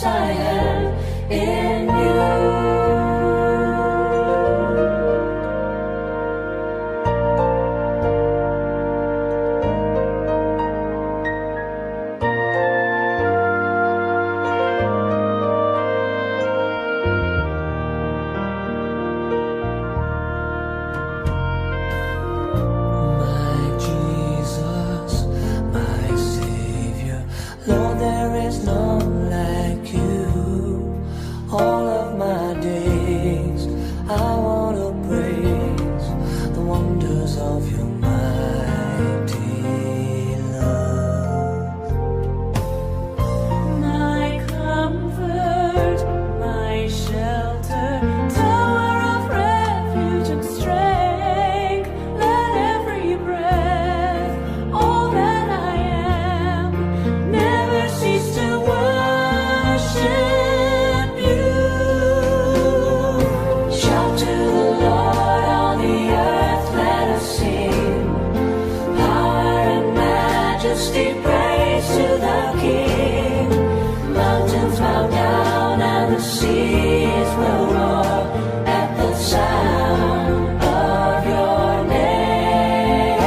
promise I have in you. Lord, there is none like you. All of my days I want to praise the wonders of your mighty love. My comfort, my shelter, tower of refuge and strength, let every breath, all that I am, never cease to worship you. Shout to the Lord, all the earth, let us sing. Power and majesty, praise to the King. Mountains bow down and the seas will roar at the sound of your name.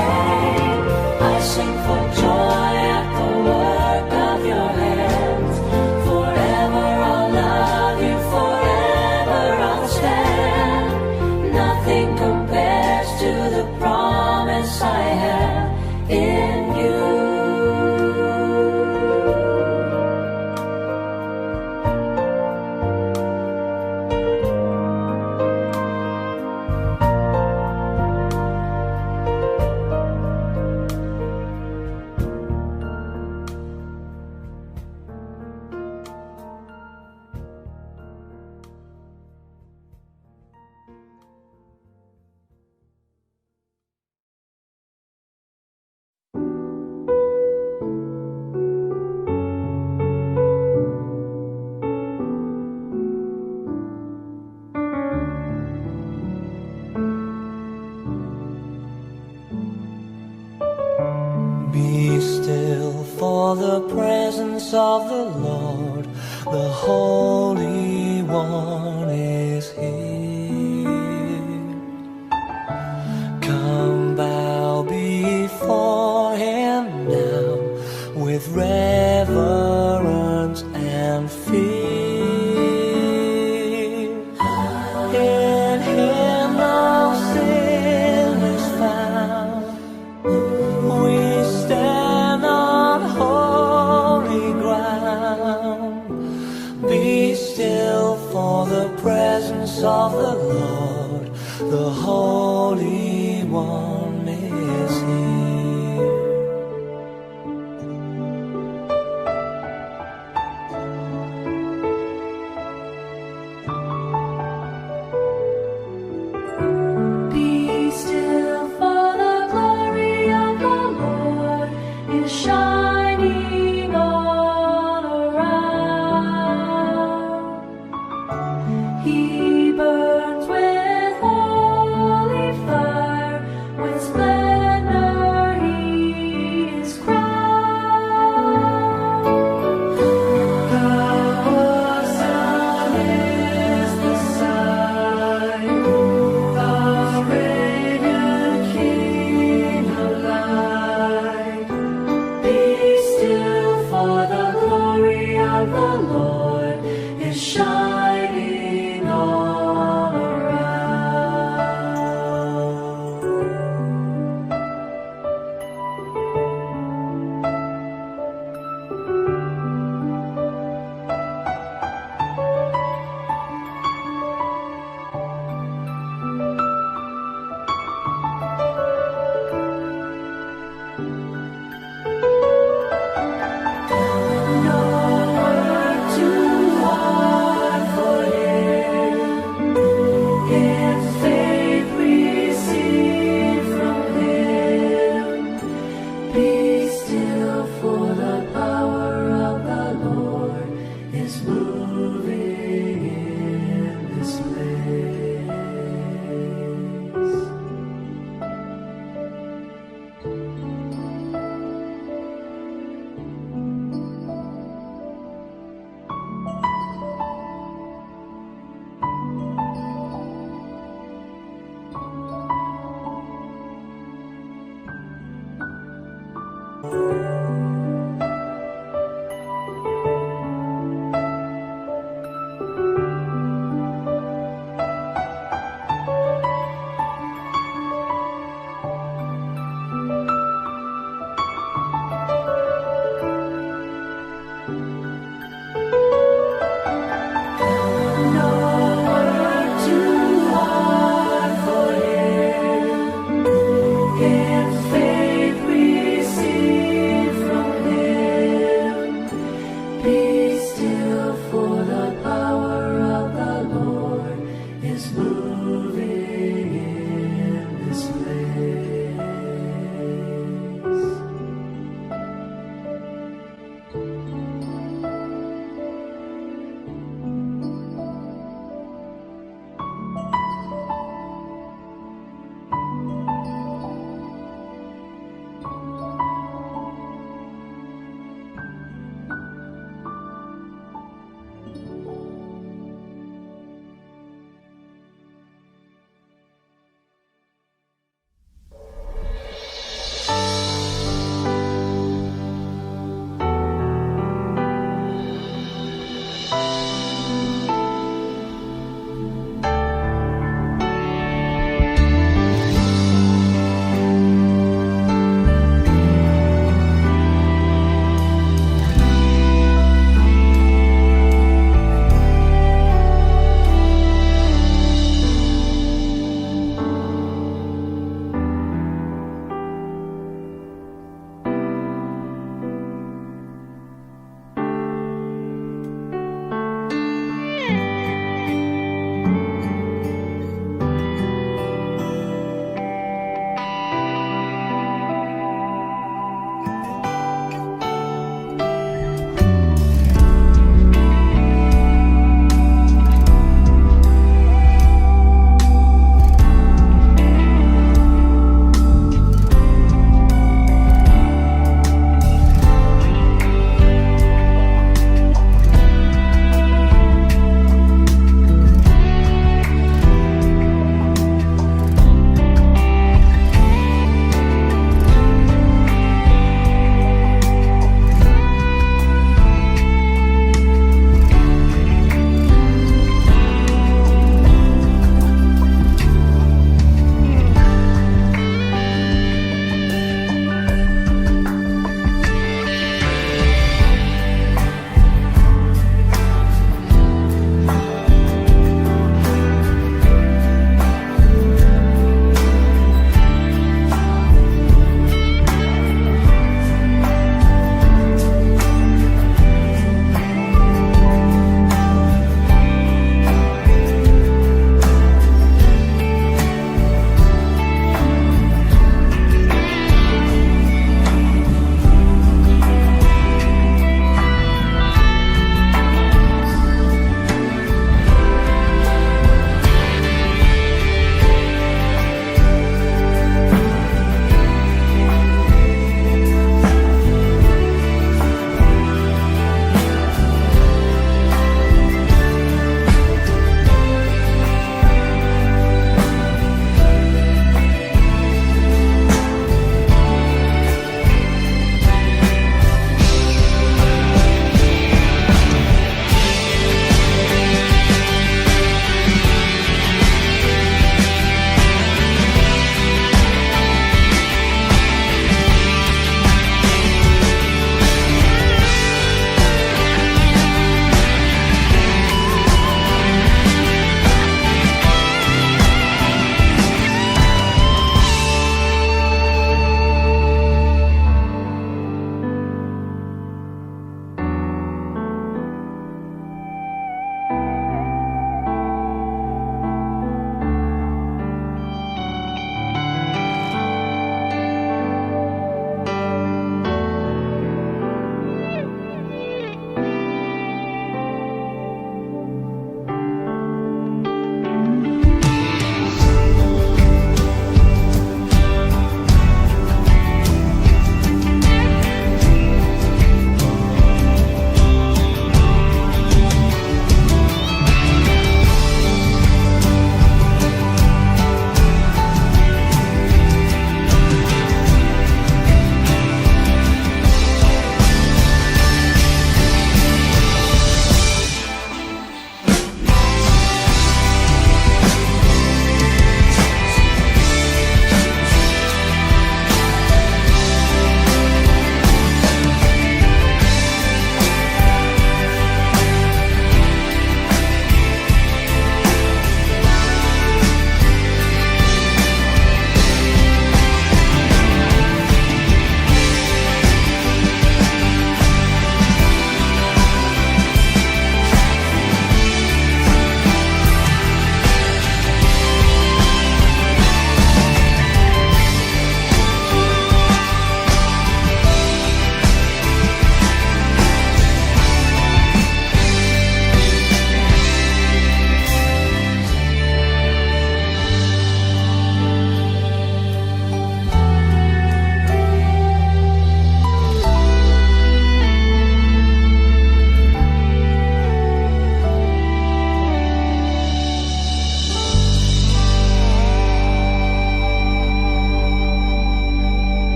I sing for joy at the work of your hands. Forever I'll love you, forever I'll stand. Nothing compares to the promise I have in you. Be still for the presence of the Lord, the Holy One is here. Come bow before Him now with reverence and fear. In Him no sin is found. We stand on holy ground. Be still for the presence of the Lord, the Holy One is here. Be still, for the glory of the Lord is shining all around. He burns with In faith we see.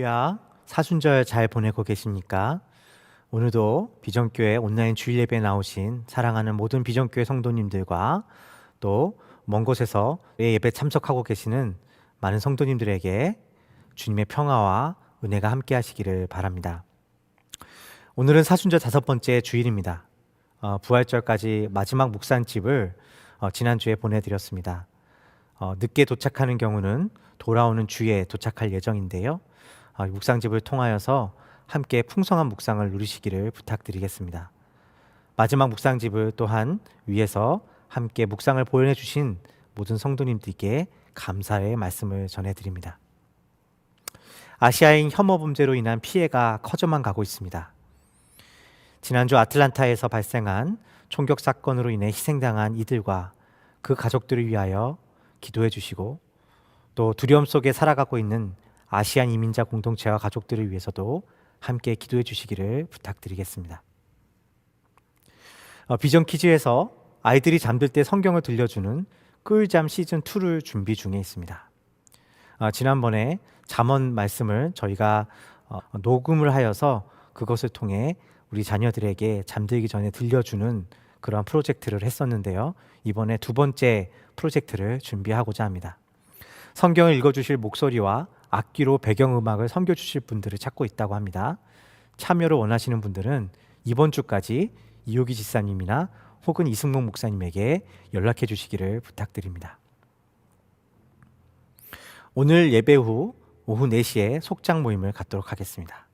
할렐루야. 사순절 잘 보내고 계십니까? 오늘도 비전교회 온라인 주일 예배에 나오신 사랑하는 모든 비전교회 성도님들과 또 먼 곳에서 예배 참석하고 계시는 많은 성도님들에게 주님의 평화와 은혜가 함께 하시기를 바랍니다. 오늘은 사순절 5번째 주일입니다. 부활절까지 마지막 묵상집을 지난주에 보내드렸습니다. 늦게 도착하는 경우는 돌아오는 주에 도착할 예정인데요. 묵상집을 통하여서 함께 풍성한 묵상을 누리시기를 부탁드리겠습니다. 마지막 묵상집을 또한 위에서 함께 묵상을 보내주신 모든 성도님들께 감사의 말씀을 전해드립니다. 아시아인 혐오 범죄로 인한 피해가 커져만 가고 있습니다. 지난주 아틀란타에서 발생한 총격 사건으로 인해 희생당한 이들과 그 가족들을 위하여 기도해 주시고 또 두려움 속에 살아가고 있는 아시안 이민자 공동체와 가족들을 위해서도 함께 기도해 주시기를 부탁드리겠습니다. 비전 퀴즈에서 아이들이 잠들 때 성경을 들려주는 꿀잠 시즌2를 준비 중에 있습니다. 지난번에 잠언 말씀을 저희가 녹음을 하여서 그것을 통해 우리 자녀들에게 잠들기 전에 들려주는 그런 프로젝트를 했었는데요. 이번에 2번째 프로젝트를 준비하고자 합니다. 성경을 읽어주실 목소리와 악기로 배경음악을 섬겨주실 분들을 찾고 있다고 합니다. 참여를 원하시는 분들은 이번 주까지 이호기 지사님이나 혹은 이승목 목사님에게 연락해 주시기를 부탁드립니다. 오늘 예배 후 오후 4시에 속장 모임을 갖도록 하겠습니다.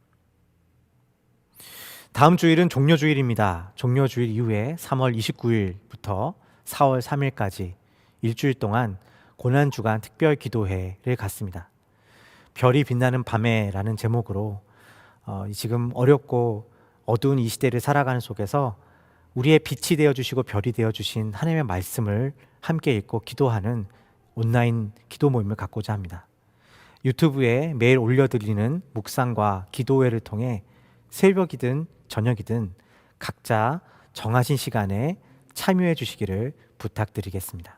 다음 주일은 종료주일입니다. 종료주일 이후에 3월 29일부터 4월 3일까지 일주일 동안 고난주간 특별 기도회를 갖습니다. 별이 빛나는 밤에라는 제목으로 지금 어렵고 어두운 이 시대를 살아가는 속에서 우리의 빛이 되어주시고 별이 되어주신 하나님의 말씀을 함께 읽고 기도하는 온라인 기도 모임을 갖고자 합니다. 유튜브에 매일 올려드리는 묵상과 기도회를 통해 새벽이든 저녁이든 각자 정하신 시간에 참여해 주시기를 부탁드리겠습니다.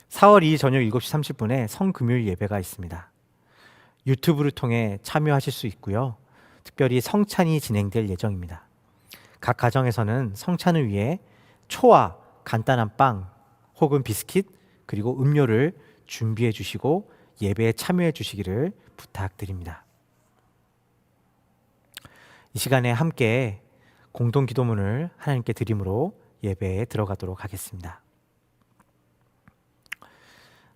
4월 2일 저녁 7시 30분에 성금요일 예배가 있습니다. 유튜브를 통해 참여하실 수 있고요. 특별히 성찬이 진행될 예정입니다. 각 가정에서는 성찬을 위해 초와 간단한 빵 혹은 비스킷 그리고 음료를 준비해 주시고 예배에 참여해 주시기를 부탁드립니다. 이 시간에 함께 공동 기도문을 하나님께 드림으로 예배에 들어가도록 하겠습니다.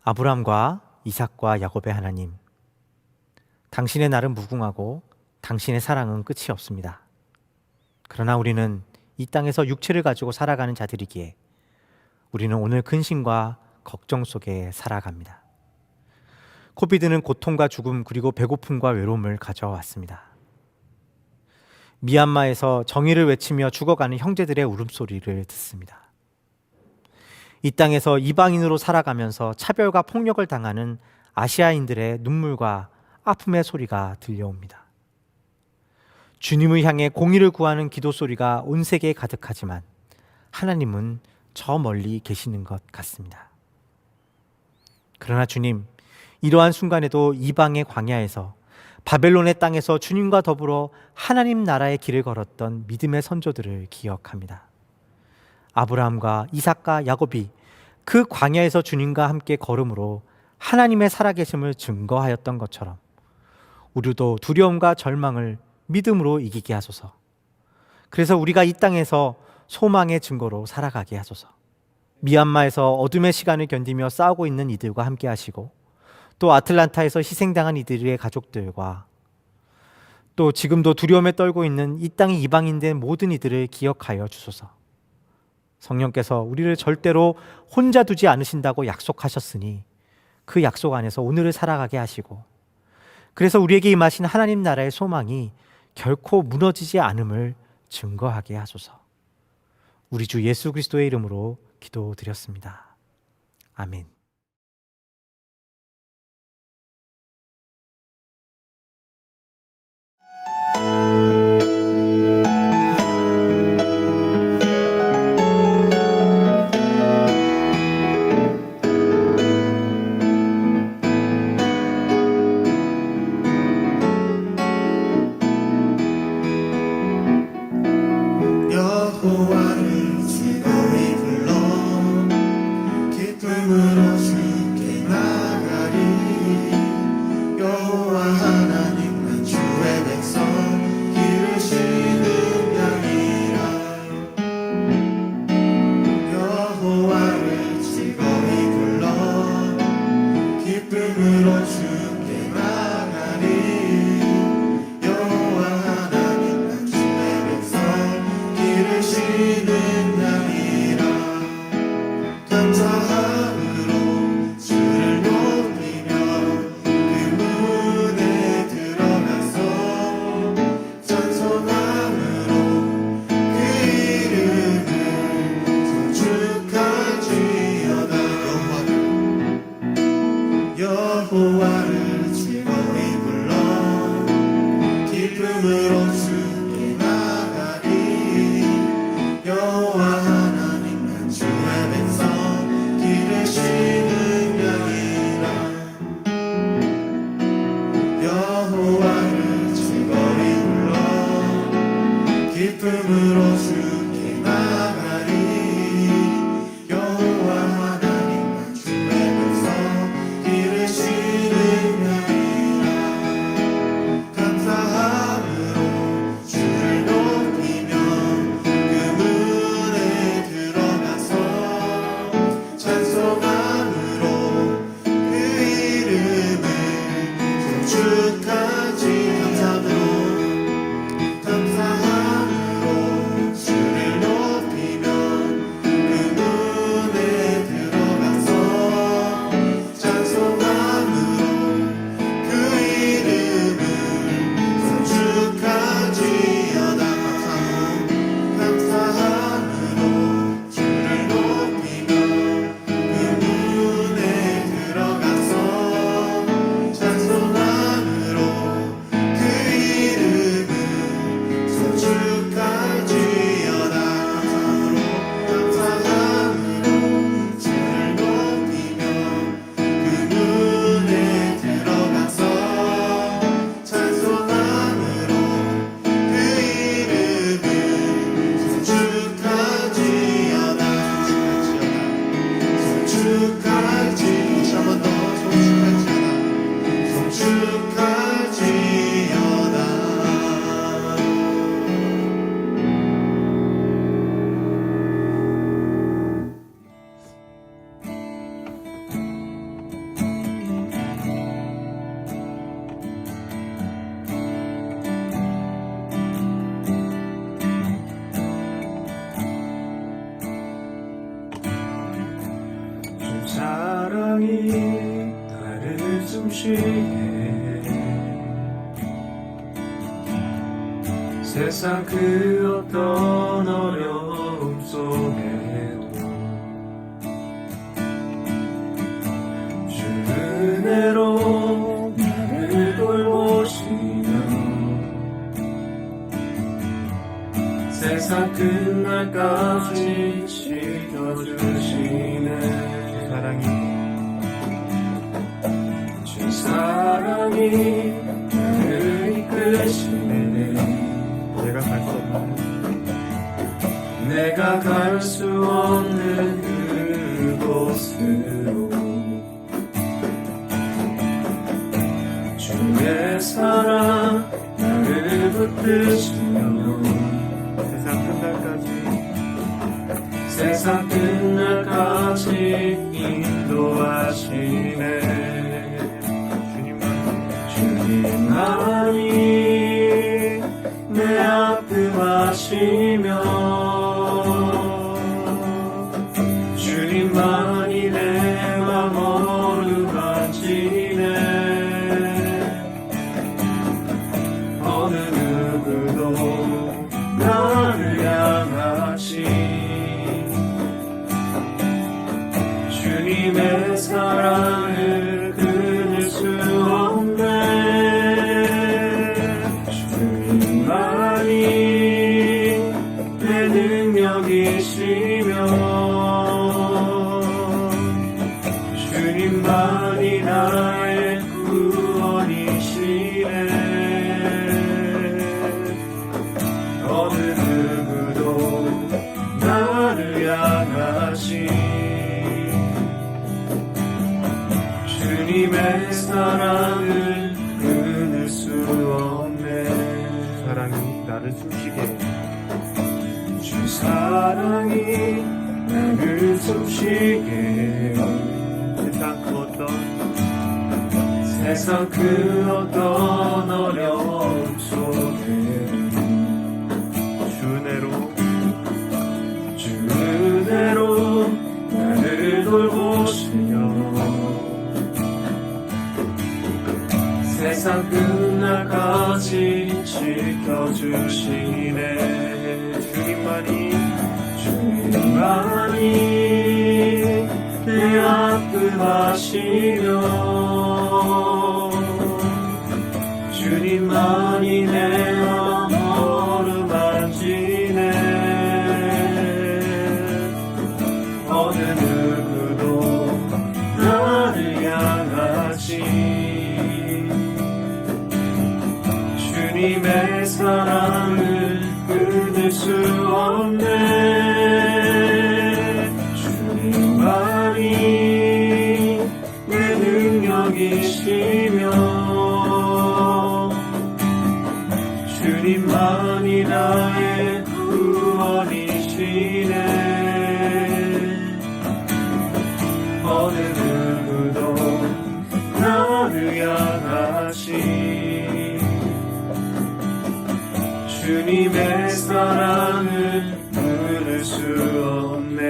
아브라함과 이삭과 야곱의 하나님, 당신의 날은 무궁하고 당신의 사랑은 끝이 없습니다. 그러나 우리는 이 땅에서 육체를 가지고 살아가는 자들이기에 우리는 오늘 근심과 걱정 속에 살아갑니다. 코비드는 고통과 죽음 그리고 배고픔과 외로움을 가져왔습니다. 미얀마에서 정의를 외치며 죽어가는 형제들의 울음소리를 듣습니다. 이 땅에서 이방인으로 살아가면서 차별과 폭력을 당하는 아시아인들의 눈물과 아픔의 소리가 들려옵니다. 주님을 향해 공의를 구하는 기도 소리가 온 세계에 가득하지만 하나님은 저 멀리 계시는 것 같습니다. 그러나 주님, 이러한 순간에도 이방의 광야에서 바벨론의 땅에서 주님과 더불어 하나님 나라의 길을 걸었던 믿음의 선조들을 기억합니다. 아브라함과 이삭과 야곱이 그 광야에서 주님과 함께 걸음으로 하나님의 살아계심을 증거하였던 것처럼 우리도 두려움과 절망을 믿음으로 이기게 하소서. 그래서 우리가 이 땅에서 소망의 증거로 살아가게 하소서. 미얀마에서 어둠의 시간을 견디며 싸우고 있는 이들과 함께 하시고 또 아틀란타에서 희생당한 이들의 가족들과 또 지금도 두려움에 떨고 있는 이 땅의 이방인된 모든 이들을 기억하여 주소서. 성령께서 우리를 절대로 혼자 두지 않으신다고 약속하셨으니 그 약속 안에서 오늘을 살아가게 하시고 그래서 우리에게 임하신 하나님 나라의 소망이 결코 무너지지 않음을 증거하게 하소서. 우리 주 예수 그리스도의 이름으로 기도드렸습니다. 아멘. 여호와를 즐거이 불러 기쁨으로 주께 나가리. 여호와 하나님은 주의 백성 기르시는 양이라. 여호와를 즐거이 불러 기쁨으로 주께 나가리. 여호와 하나님은 주의 백성 기르시는 양이라. 감사함으로 주를 높이며 그 문에 들어가서 찬송함으로 그 이름을 송축할지어다. 여호와를 즐거이 불러 기쁨으로 주께 나가리. 여호와 하나님은 주의 백성 기르시는 양이라. 여호와를 즐거이 불러 기쁨으로 주께 나가리. 여호와 하나님은 주의 백성 기르시는 양이라. 감사함으로 주를 높이며 그 문에 들어가서 찬송함으로 그 이름을 송축하지. 감사함으로 주를 높이며 그 문에 들어가서 찬송함으로 그 이름을 송축하지어다. 감사함으로 주를 높이며 그 문에 들어가서 찬송함으로 그 이름을 송축할지어다. 감사함으로 주를 높이며 그 문에 들어가서 찬송함으로 그 이름을 송축할지어다. 송축할지. 다시 한 번 더 송축할지어다. 주 사랑이 나를 숨쉬게 해. 세상 그 어떤 어려움 속에도 주 은혜로 나를 돌보시며 세상 끝날까지 지켜주시네. 주 사랑이 나를 이끄시네. 내가 갈 수 없는 그곳으로 주의 사랑 나를 붙드시며 세상 끝날까지 인도하시네. 주님만이 내 아픔하시며 주님만이 내 맘 어루만지네. 어느 누구도 나를 향하시 주님의 사랑을 끊을 수 없네. 주님만이 내 능력이시며 주님만이 나의 구원이시네. 숨쉬게 주 사랑이 나를 숨쉬게 세상 그 어떤 어려움 속에 주 은혜로 나를 돌보시며 세상 끝날까지 지켜주시네. 주님만이 내 아픔하시며 주님만이 내 마음을 만지네. 어느 누구도 나를 향하지 주님의 사랑을 끊을 수 없네. 주님만이 내 능력이시며 주님만이 나의 구원이시네. 어느 누구도 나를 향하시 주님의 사랑을 끊을 수 없네.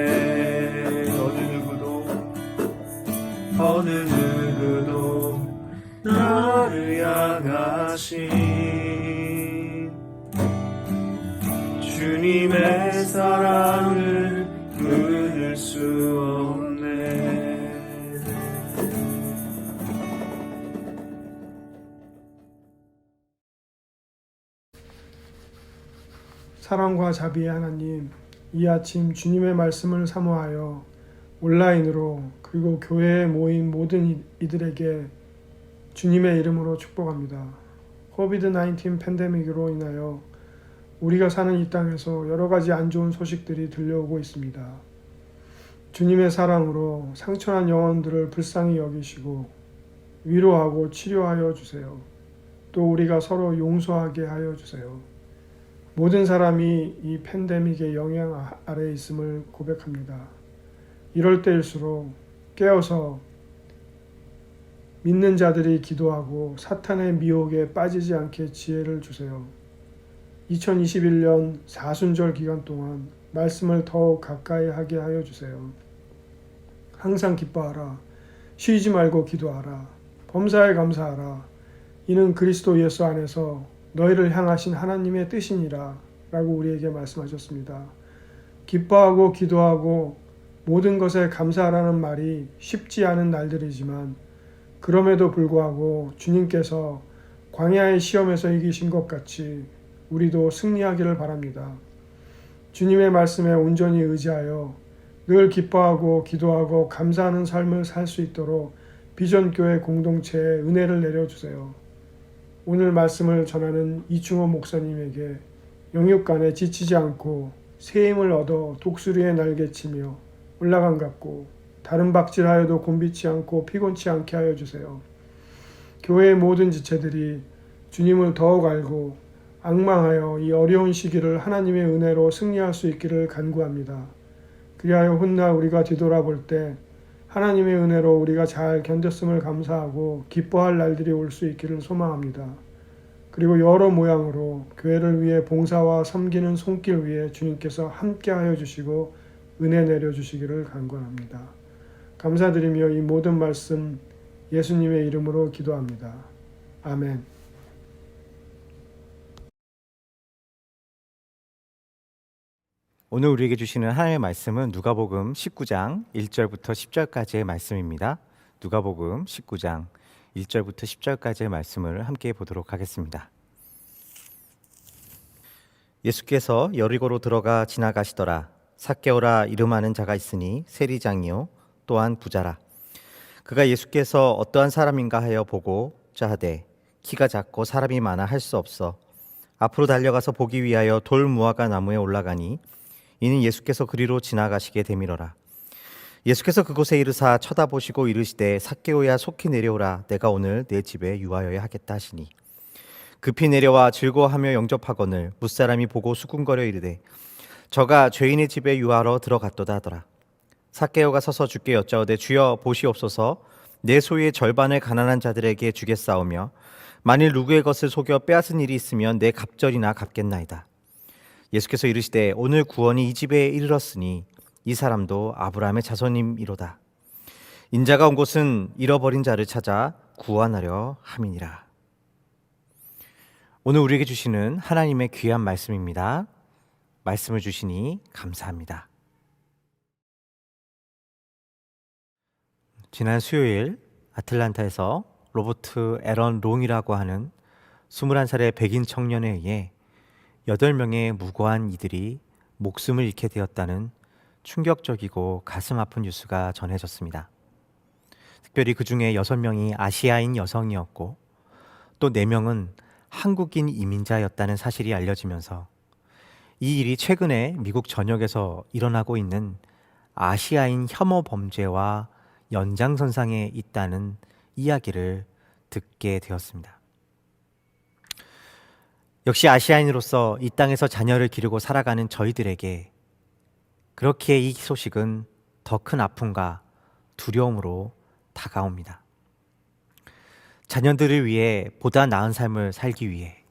어느 누구도 나를 향하시 주님의 사랑을 끊을 수 없네. 사랑과 자비의 하나님, 이 아침 주님의 말씀을 사모하여 온라인으로 그리고 교회에 모인 모든 이들에게 주님의 이름으로 축복합니다. 코비드-19 팬데믹으로 인하여 우리가 사는 이 땅에서 여러 가지 안 좋은 소식들이 들려오고 있습니다. 주님의 사랑으로 상처난 영혼들을 불쌍히 여기시고 위로하고 치료하여 주세요. 또 우리가 서로 용서하게 하여 주세요. 모든 사람이 이 팬데믹의 영향 아래에 있음을 고백합니다. 이럴 때일수록 깨어서 믿는 자들이 기도하고 사탄의 미혹에 빠지지 않게 지혜를 주세요. 2021년 사순절 기간 동안 말씀을 더욱 가까이 하게 하여 주세요. 항상 기뻐하라. 쉬지 말고 기도하라. 범사에 감사하라. 이는 그리스도 예수 안에서 너희를 향하신 하나님의 뜻이니라 라고 우리에게 말씀하셨습니다. 기뻐하고 기도하고 모든 것에 감사하라는 말이 쉽지 않은 날들이지만 그럼에도 불구하고 주님께서 광야의 시험에서 이기신 것 같이 우리도 승리하기를 바랍니다. 주님의 말씀에 온전히 의지하여 늘 기뻐하고 기도하고 감사하는 삶을 살 수 있도록 비전교회 공동체에 은혜를 내려주세요. 오늘 말씀을 전하는 이충호 목사님에게 영육간에 지치지 않고 새 힘을 얻어 독수리의 날개치며 올라간 같고 다른 박질하여도 곤비치 않고 피곤치 않게 하여 주세요. 교회의 모든 지체들이 주님을 더욱 알고 앙망하여 이 어려운 시기를 하나님의 은혜로 승리할 수 있기를 간구합니다. 그리하여 훗날 우리가 뒤돌아볼 때 하나님의 은혜로 우리가 잘 견뎠음을 감사하고 기뻐할 날들이 올 수 있기를 소망합니다. 그리고 여러 모양으로 교회를 위해 봉사와 섬기는 손길 위에 주님께서 함께하여 주시고 은혜 내려주시기를 간구합니다. 감사드리며 이 모든 말씀 예수님의 이름으로 기도합니다. 아멘. 오늘 우리에게 주시는 하나님의 말씀은 누가복음 19장 1절부터 10절까지의 말씀입니다. 누가복음 19장 1절부터 10절까지의 말씀을 함께 보도록 하겠습니다. 예수께서 여리고로 들어가 지나가시더라. 삭개오라 이름하는 자가 있으니 세리장이요 또한 부자라. 그가 예수께서 어떠한 사람인가 하여 보고자 하되 키가 작고 사람이 많아 할 수 없어 앞으로 달려가서 보기 위하여 돌 무화과 나무에 올라가니 이는 예수께서 그리로 지나가시게 되밀어라. 예수께서 그곳에 이르사 쳐다보시고 이르시되 삭개오야 속히 내려오라. 내가 오늘 내 집에 유하여야 하겠다 하시니 급히 내려와 즐거워하며 영접하거늘 무사람이 보고 수군거려 이르되 저가 죄인의 집에 유하러 들어갔도다 하더라. 삭개오가 서서 주께 여짜오되 주여 보시옵소서 내 소유의 절반을 가난한 자들에게 주겠사오며 만일 누구의 것을 속여 빼앗은 일이 있으면 내 갑절이나 갚겠나이다. 예수께서 이르시되 오늘 구원이 이 집에 이르렀으니 이 사람도 아브라함의 자손임이로다. 인자가 온 곳은 잃어버린 자를 찾아 구원하려 함이니라. 오늘 우리에게 주시는 하나님의 귀한 말씀입니다. 말씀을 주시니 감사합니다. 지난 수요일 아틀란타에서 로버트 에런 롱이라고 하는 21살의 백인 청년에 의해 8명의 무고한 이들이 목숨을 잃게 되었다는 충격적이고 가슴 아픈 뉴스가 전해졌습니다. 특별히 그 중에 6명이 아시아인 여성이었고 또 4명은 한국인 이민자였다는 사실이 알려지면서 이 일이 최근에 미국 전역에서 일어나고 있는 아시아인 혐오 범죄와 연장선상에 있다는 이야기를 듣게 되었습니다. 역시 아시아인으로서 이 땅에서 자녀를 기르고 살아가는 저희들에게 그렇게 이 소식은 더 큰 아픔과 두려움으로 다가옵니다. 자녀들을 위해 보다 나은 삶을 살기 위해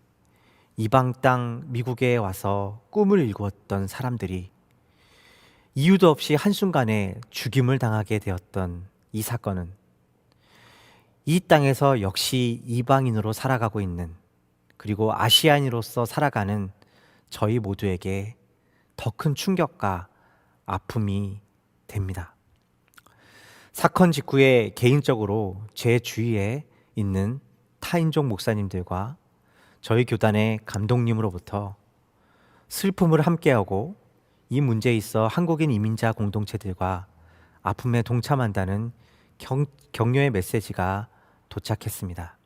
이방 땅 미국에 와서 꿈을 이루었던 사람들이 이유도 없이 한순간에 죽임을 당하게 되었던 이 사건은 이 땅에서 역시 이방인으로 살아가고 있는 그리고 아시아인으로서 살아가는 저희 모두에게 더 큰 충격과 아픔이 됩니다. 사건 직후에 개인적으로 제 주위에 있는 타인족 목사님들과 저희 교단의 감독님으로부터 슬픔을 함께하고 이 문제에 있어 한국인 이민자 공동체들과 아픔에 동참한다는 격려의 메시지가 도착했습니다.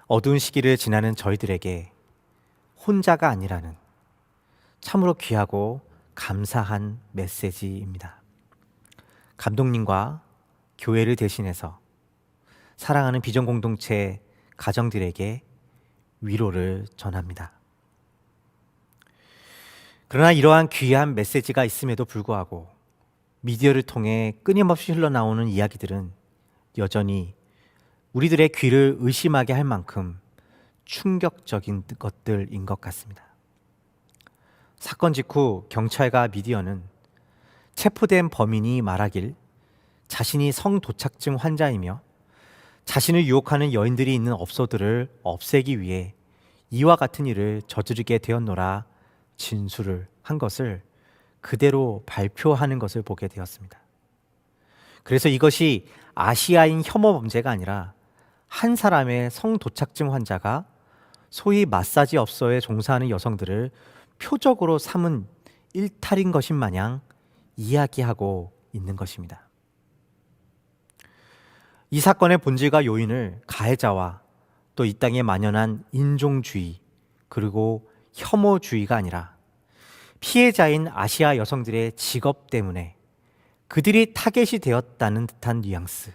어두운 시기를 지나는 저희들에게 혼자가 아니라는 참으로 귀하고 감사한 메시지입니다. 감독님과 교회를 대신해서 사랑하는 비전 공동체 가정들에게 위로를 전합니다. 그러나 이러한 귀한 메시지가 있음에도 불구하고 미디어를 통해 끊임없이 흘러나오는 이야기들은 여전히 우리들의 귀를 의심하게 할 만큼 충격적인 것들인 것 같습니다. 사건 직후 경찰과 미디어는 체포된 범인이 말하길 자신이 성도착증 환자이며 자신을 유혹하는 여인들이 있는 업소들을 없애기 위해 이와 같은 일을 저지르게 되었노라 진술을 한 것을 그대로 발표하는 것을 보게 되었습니다. 그래서 이것이 아시아인 혐오 범죄가 아니라 한 사람의 성도착증 환자가 소위 마사지 업소에 종사하는 여성들을 표적으로 삼은 일탈인 것인 마냥 이야기하고 있는 것입니다. 이 사건의 본질과 요인을 가해자와 또 이 땅에 만연한 인종주의 그리고 혐오주의가 아니라 피해자인 아시아 여성들의 직업 때문에 그들이 타겟이 되었다는 듯한 뉘앙스.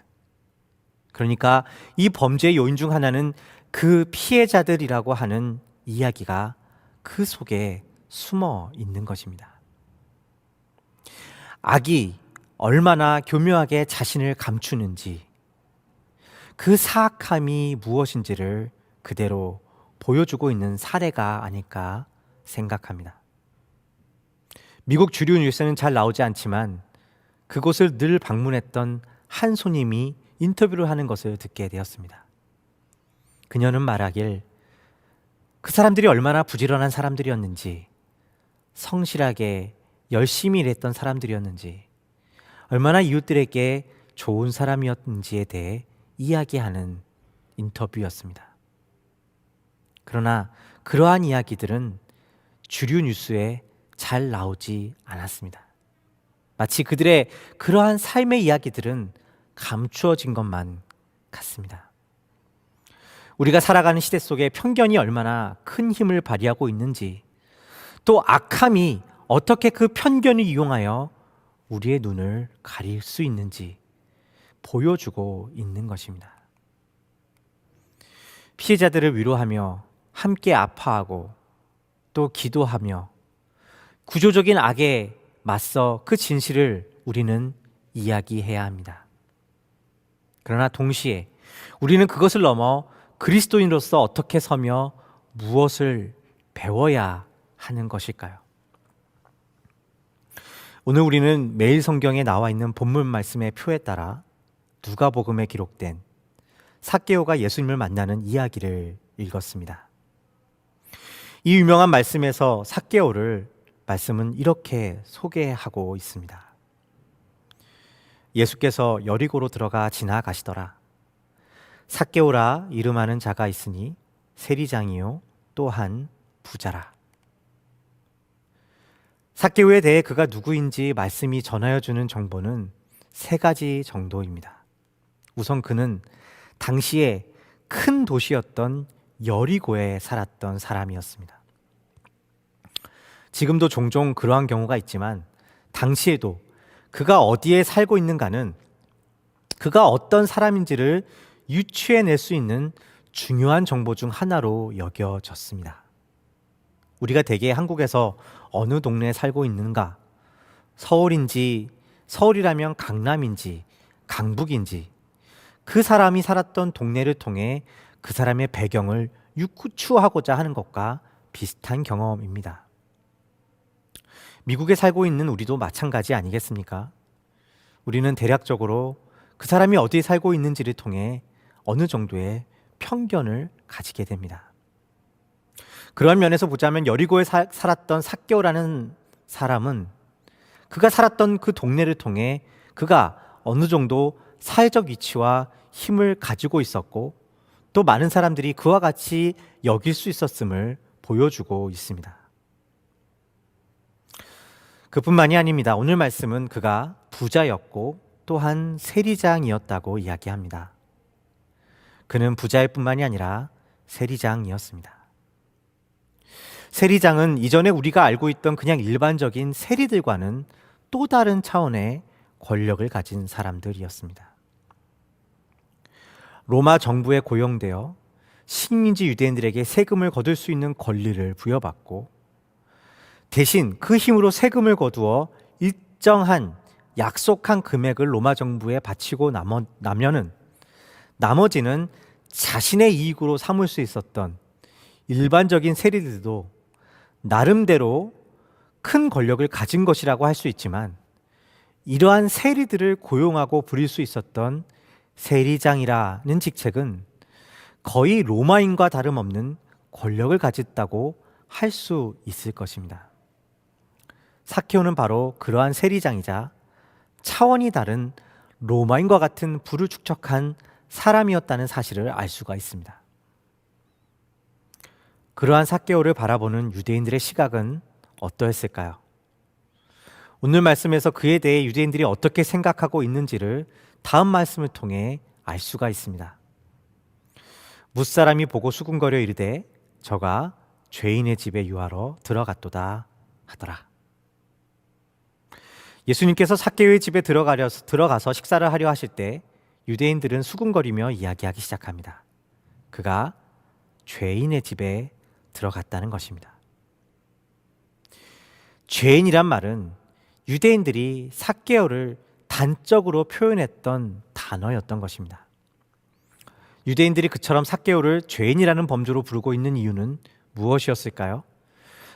그러니까 이 범죄의 요인 중 하나는 그 피해자들이라고 하는 이야기가 그 속에 숨어 있는 것입니다. 악이 얼마나 교묘하게 자신을 감추는지 그 사악함이 무엇인지를 그대로 보여주고 있는 사례가 아닐까 생각합니다. 미국 주류 뉴스는 잘 나오지 않지만 그곳을 늘 방문했던 한 손님이 인터뷰를 하는 것을 듣게 되었습니다. 그녀는 말하길 그 사람들이 얼마나 부지런한 사람들이었는지, 성실하게 열심히 일했던 사람들이었는지, 얼마나 이웃들에게 좋은 사람이었는지에 대해 이야기하는 인터뷰였습니다. 그러나 그러한 이야기들은 주류 뉴스에 잘 나오지 않았습니다. 마치 그들의 그러한 삶의 이야기들은 감추어진 것만 같습니다. 우리가 살아가는 시대 속에 편견이 얼마나 큰 힘을 발휘하고 있는지, 또 악함이 어떻게 그 편견을 이용하여 우리의 눈을 가릴 수 있는지 보여주고 있는 것입니다. 피해자들을 위로하며 함께 아파하고 또 기도하며 구조적인 악에 맞서 그 진실을 우리는 이야기해야 합니다. 그러나 동시에 우리는 그것을 넘어 그리스도인으로서 어떻게 서며 무엇을 배워야 하는 것일까요? 오늘 우리는 매일 성경에 나와 있는 본문 말씀의 표에 따라 누가복음에 기록된 삭개오가 예수님을 만나는 이야기를 읽었습니다. 이 유명한 말씀에서 삭개오를 말씀은 이렇게 소개하고 있습니다. 예수께서 여리고로 들어가 지나가시더라. 삭개오라 이름하는 자가 있으니 세리장이요 또한 부자라. 삭개오에 대해 그가 누구인지 말씀이 전하여 주는 정보는 세 가지 정도입니다. 우선 그는 당시에 큰 도시였던 여리고에 살았던 사람이었습니다. 지금도 종종 그러한 경우가 있지만 당시에도 그가 어디에 살고 있는가는 그가 어떤 사람인지를 유추해낼 수 있는 중요한 정보 중 하나로 여겨졌습니다. 우리가 대개 한국에서 어느 동네에 살고 있는가, 서울이라면 강남인지 강북인지 그 사람이 살았던 동네를 통해 그 사람의 배경을 유추하고자 하는 것과 비슷한 경험입니다. 미국에 살고 있는 우리도 마찬가지 아니겠습니까? 우리는 대략적으로 그 사람이 어디에 살고 있는지를 통해 어느 정도의 편견을 가지게 됩니다. 그런 면에서 보자면 여리고에 살았던 삭개오라는 사람은 그가 살았던 그 동네를 통해 그가 어느 정도 사회적 위치와 힘을 가지고 있었고 또 많은 사람들이 그와 같이 여길 수 있었음을 보여주고 있습니다. 그뿐만이 아닙니다. 오늘 말씀은 그가 부자였고 또한 세리장이었다고 이야기합니다. 그는 부자일 뿐만이 아니라 세리장이었습니다. 세리장은 이전에 우리가 알고 있던 그냥 일반적인 세리들과는 또 다른 차원의 권력을 가진 사람들이었습니다. 로마 정부에 고용되어 식민지 유대인들에게 세금을 거둘 수 있는 권리를 부여받고 대신 그 힘으로 세금을 거두어 일정한 약속한 금액을 로마 정부에 바치고 나면은 나머지는 자신의 이익으로 삼을 수 있었던 일반적인 세리들도 나름대로 큰 권력을 가진 것이라고 할 수 있지만 이러한 세리들을 고용하고 부릴 수 있었던 세리장이라는 직책은 거의 로마인과 다름없는 권력을 가졌다고 할 수 있을 것입니다. 삭개오는 바로 그러한 세리장이자 차원이 다른 로마인과 같은 부를 축적한 사람이었다는 사실을 알 수가 있습니다. 그러한 삭개오를 바라보는 유대인들의 시각은 어떠했을까요? 오늘 말씀에서 그에 대해 유대인들이 어떻게 생각하고 있는지를 다음 말씀을 통해 알 수가 있습니다. 뭇사람이 보고 수군거려 이르되 저가 죄인의 집에 유하러 들어갔도다 하더라. 예수님께서 삭개오의 집에 들어가서 식사를 하려 하실 때 유대인들은 수군거리며 이야기하기 시작합니다. 그가 죄인의 집에 들어갔다는 것입니다. 죄인이란 말은 유대인들이 삭개오를 단적으로 표현했던 단어였던 것입니다. 유대인들이 그처럼 삭개오를 죄인이라는 범주로 부르고 있는 이유는 무엇이었을까요?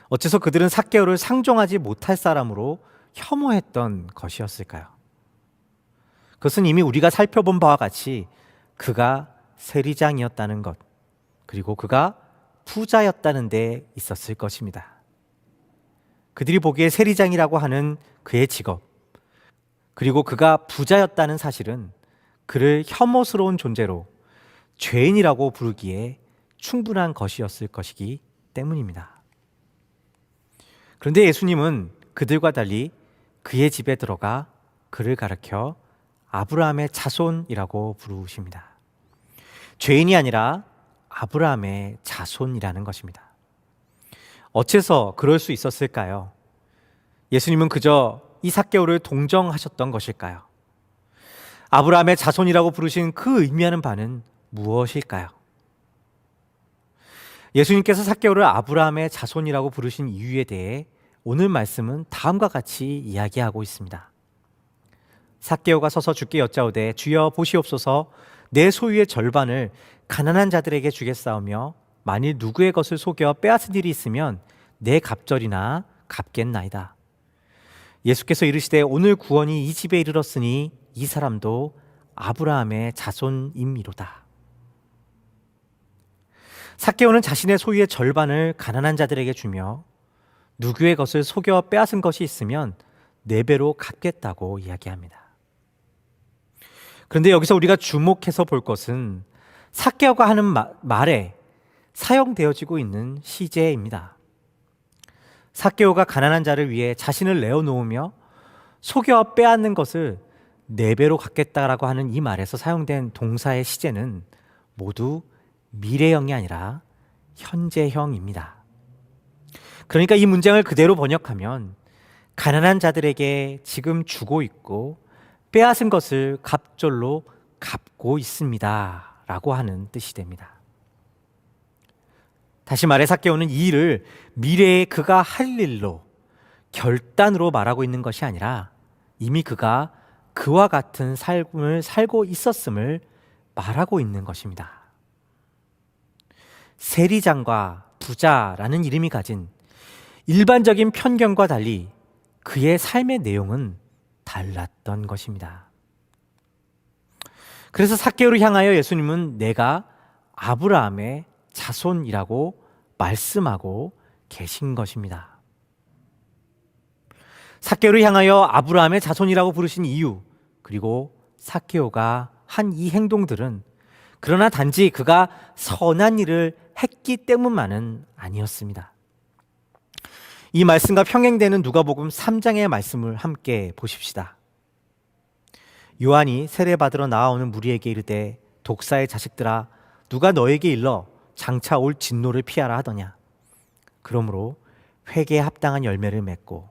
어째서 그들은 삭개오를 상종하지 못할 사람으로 혐오했던 것이었을까요? 그것은 이미 우리가 살펴본 바와 같이 그가 세리장이었다는 것, 그리고 그가 부자였다는 데 있었을 것입니다. 그들이 보기에 세리장이라고 하는 그의 직업, 그리고 그가 부자였다는 사실은 그를 혐오스러운 존재로 죄인이라고 부르기에 충분한 것이었을 것이기 때문입니다. 그런데 예수님은 그들과 달리 그의 집에 들어가 그를 가리켜 아브라함의 자손이라고 부르십니다. 죄인이 아니라 아브라함의 자손이라는 것입니다. 어째서 그럴 수 있었을까요? 예수님은 그저 이 삭개오를 동정하셨던 것일까요? 아브라함의 자손이라고 부르신 그 의미하는 바는 무엇일까요? 예수님께서 삭개오를 아브라함의 자손이라고 부르신 이유에 대해 오늘 말씀은 다음과 같이 이야기하고 있습니다. 삭개오가 서서 주께 여짜오되 주여 보시옵소서 내 소유의 절반을 가난한 자들에게 주겠사오며 만일 누구의 것을 속여 빼앗은 일이 있으면 내 갑절이나 갚겠나이다. 예수께서 이르시되 오늘 구원이 이 집에 이르렀으니 이 사람도 아브라함의 자손임이로다. 삭개오는 자신의 소유의 절반을 가난한 자들에게 주며 누구의 것을 속여 빼앗은 것이 있으면 4배로 갚겠다고 이야기합니다. 그런데 여기서 우리가 주목해서 볼 것은 삭개오가 하는 말에 사용되어지고 있는 시제입니다. 삭개오가 가난한 자를 위해 자신을 내어놓으며 속여 빼앗는 것을 4배로 갚겠다라고 하는 이 말에서 사용된 동사의 시제는 모두 미래형이 아니라 현재형입니다. 그러니까 이 문장을 그대로 번역하면 가난한 자들에게 지금 주고 있고 빼앗은 것을 갑절로 갚고 있습니다 라고 하는 뜻이 됩니다. 다시 말해 삭개오는 이 일을 미래에 그가 할 일로 결단으로 말하고 있는 것이 아니라 이미 그가 그와 같은 삶을 살고 있었음을 말하고 있는 것입니다. 세리장과 부자라는 이름이 가진 일반적인 편견과 달리 그의 삶의 내용은 달랐던 것입니다. 그래서 삭개오를 향하여 예수님은 내가 아브라함의 자손이라고 말씀하고 계신 것입니다. 삭개오를 향하여 아브라함의 자손이라고 부르신 이유, 그리고 삭개오가 한 이 행동들은 그러나 단지 그가 선한 일을 했기 때문만은 아니었습니다. 이 말씀과 평행되는 누가복음 3장의 말씀을 함께 보십시다. 요한이 세례받으러 나아오는 무리에게 이르되 독사의 자식들아 누가 너에게 일러 장차 올 진노를 피하라 하더냐. 그러므로 회개에 합당한 열매를 맺고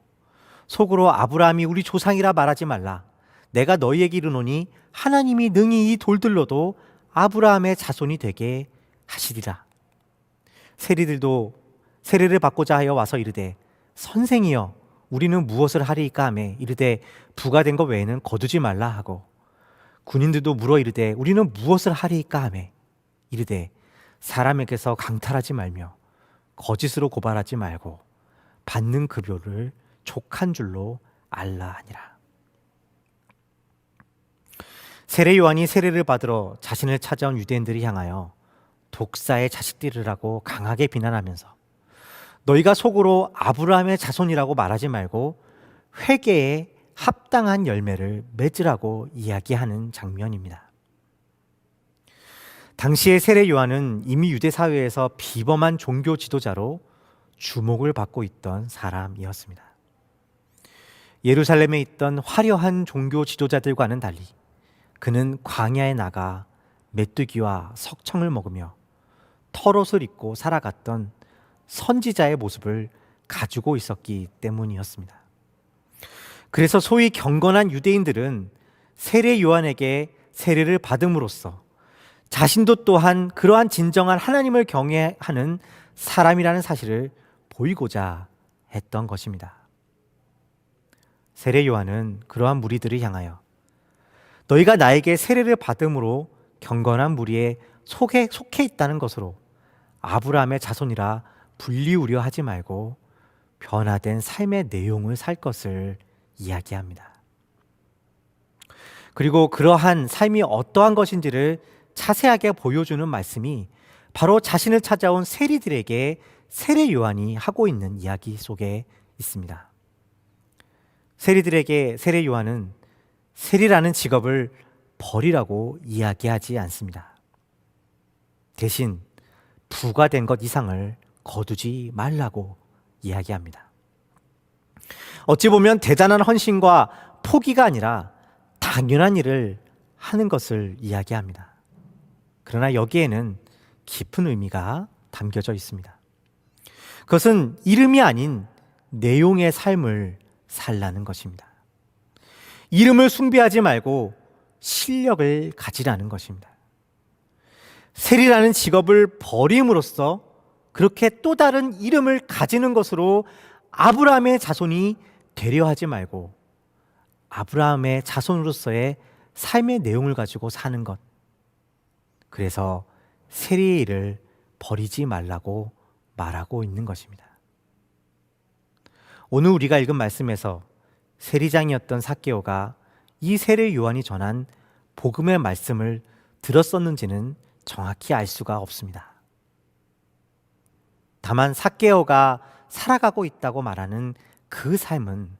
속으로 아브라함이 우리 조상이라 말하지 말라. 내가 너희에게 이르노니 하나님이 능히 이 돌들로도 아브라함의 자손이 되게 하시리라. 세리들도 세례를 받고자 하여 와서 이르되 선생이여 우리는 무엇을 하리이까 하매 이르되 부가 된 것 외에는 거두지 말라 하고 군인들도 물어 이르되 우리는 무엇을 하리이까 하매 이르되 사람에게서 강탈하지 말며 거짓으로 고발하지 말고 받는 급여를 족한 줄로 알라 하니라. 세례 요한이 세례를 받으러 자신을 찾아온 유대인들을 향하여 독사의 자식들이라고 강하게 비난하면서 너희가 속으로 아브라함의 자손이라고 말하지 말고 회개에 합당한 열매를 맺으라고 이야기하는 장면입니다. 당시의 세례 요한은 이미 유대 사회에서 비범한 종교 지도자로 주목을 받고 있던 사람이었습니다. 예루살렘에 있던 화려한 종교 지도자들과는 달리 그는 광야에 나가 메뚜기와 석청을 먹으며 털옷을 입고 살아갔던 선지자의 모습을 가지고 있었기 때문이었습니다. 그래서 소위 경건한 유대인들은 세례 요한에게 세례를 받음으로써 자신도 또한 그러한 진정한 하나님을 경외하는 사람이라는 사실을 보이고자 했던 것입니다. 세례 요한은 그러한 무리들을 향하여 너희가 나에게 세례를 받음으로 경건한 무리에 속해 있다는 것으로 아브라함의 자손이라 불리우려 하지 말고 변화된 삶의 내용을 살 것을 이야기합니다. 그리고 그러한 삶이 어떠한 것인지를 자세하게 보여주는 말씀이 바로 자신을 찾아온 세리들에게 세례 요한이 하고 있는 이야기 속에 있습니다. 세리들에게 세례 요한은 세리라는 직업을 버리라고 이야기하지 않습니다. 대신 부가 된 것 이상을 거두지 말라고 이야기합니다. 어찌 보면 대단한 헌신과 포기가 아니라 당연한 일을 하는 것을 이야기합니다. 그러나 여기에는 깊은 의미가 담겨져 있습니다. 그것은 이름이 아닌 내용의 삶을 살라는 것입니다. 이름을 숭배하지 말고 실력을 가지라는 것입니다. 세리라는 직업을 버림으로써 그렇게 또 다른 이름을 가지는 것으로 아브라함의 자손이 되려 하지 말고 아브라함의 자손으로서의 삶의 내용을 가지고 사는 것. 그래서 세리의 일을 버리지 말라고 말하고 있는 것입니다. 오늘 우리가 읽은 말씀에서 세리장이었던 삭개오가 이 세례 요한이 전한 복음의 말씀을 들었었는지는 정확히 알 수가 없습니다. 다만 삭개오가 살아가고 있다고 말하는 그 삶은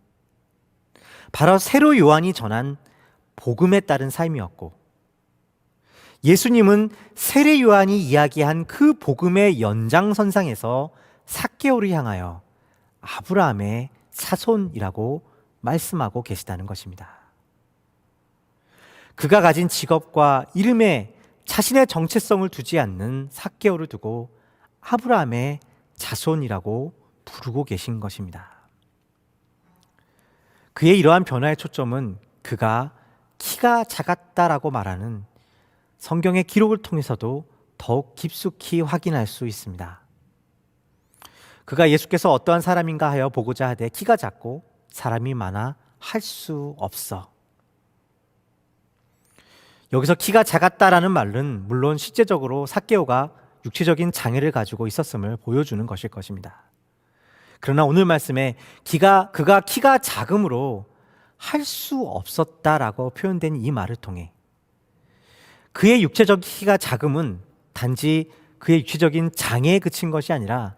바로 세례 요한이 전한 복음에 따른 삶이었고, 예수님은 세례 요한이 이야기한 그 복음의 연장선상에서 삭개오를 향하여 아브라함의 자손이라고 말씀하고 계시다는 것입니다. 그가 가진 직업과 이름에 자신의 정체성을 두지 않는 삭개오를 두고 아브라함의 자손이라고 부르고 계신 것입니다. 그의 이러한 변화의 초점은 그가 키가 작았다라고 말하는 성경의 기록을 통해서도 더욱 깊숙이 확인할 수 있습니다. 그가 예수께서 어떠한 사람인가 하여 보고자 하되 키가 작고 사람이 많아 할 수 없어. 여기서 키가 작았다라는 말은 물론 실제적으로 삭개오가 육체적인 장애를 가지고 있었음을 보여주는 것일 것입니다. 그러나 오늘 말씀에 그가 키가 작음으로 할 수 없었다라고 표현된 이 말을 통해 그의 육체적 키가 작음은 단지 그의 육체적인 장애에 그친 것이 아니라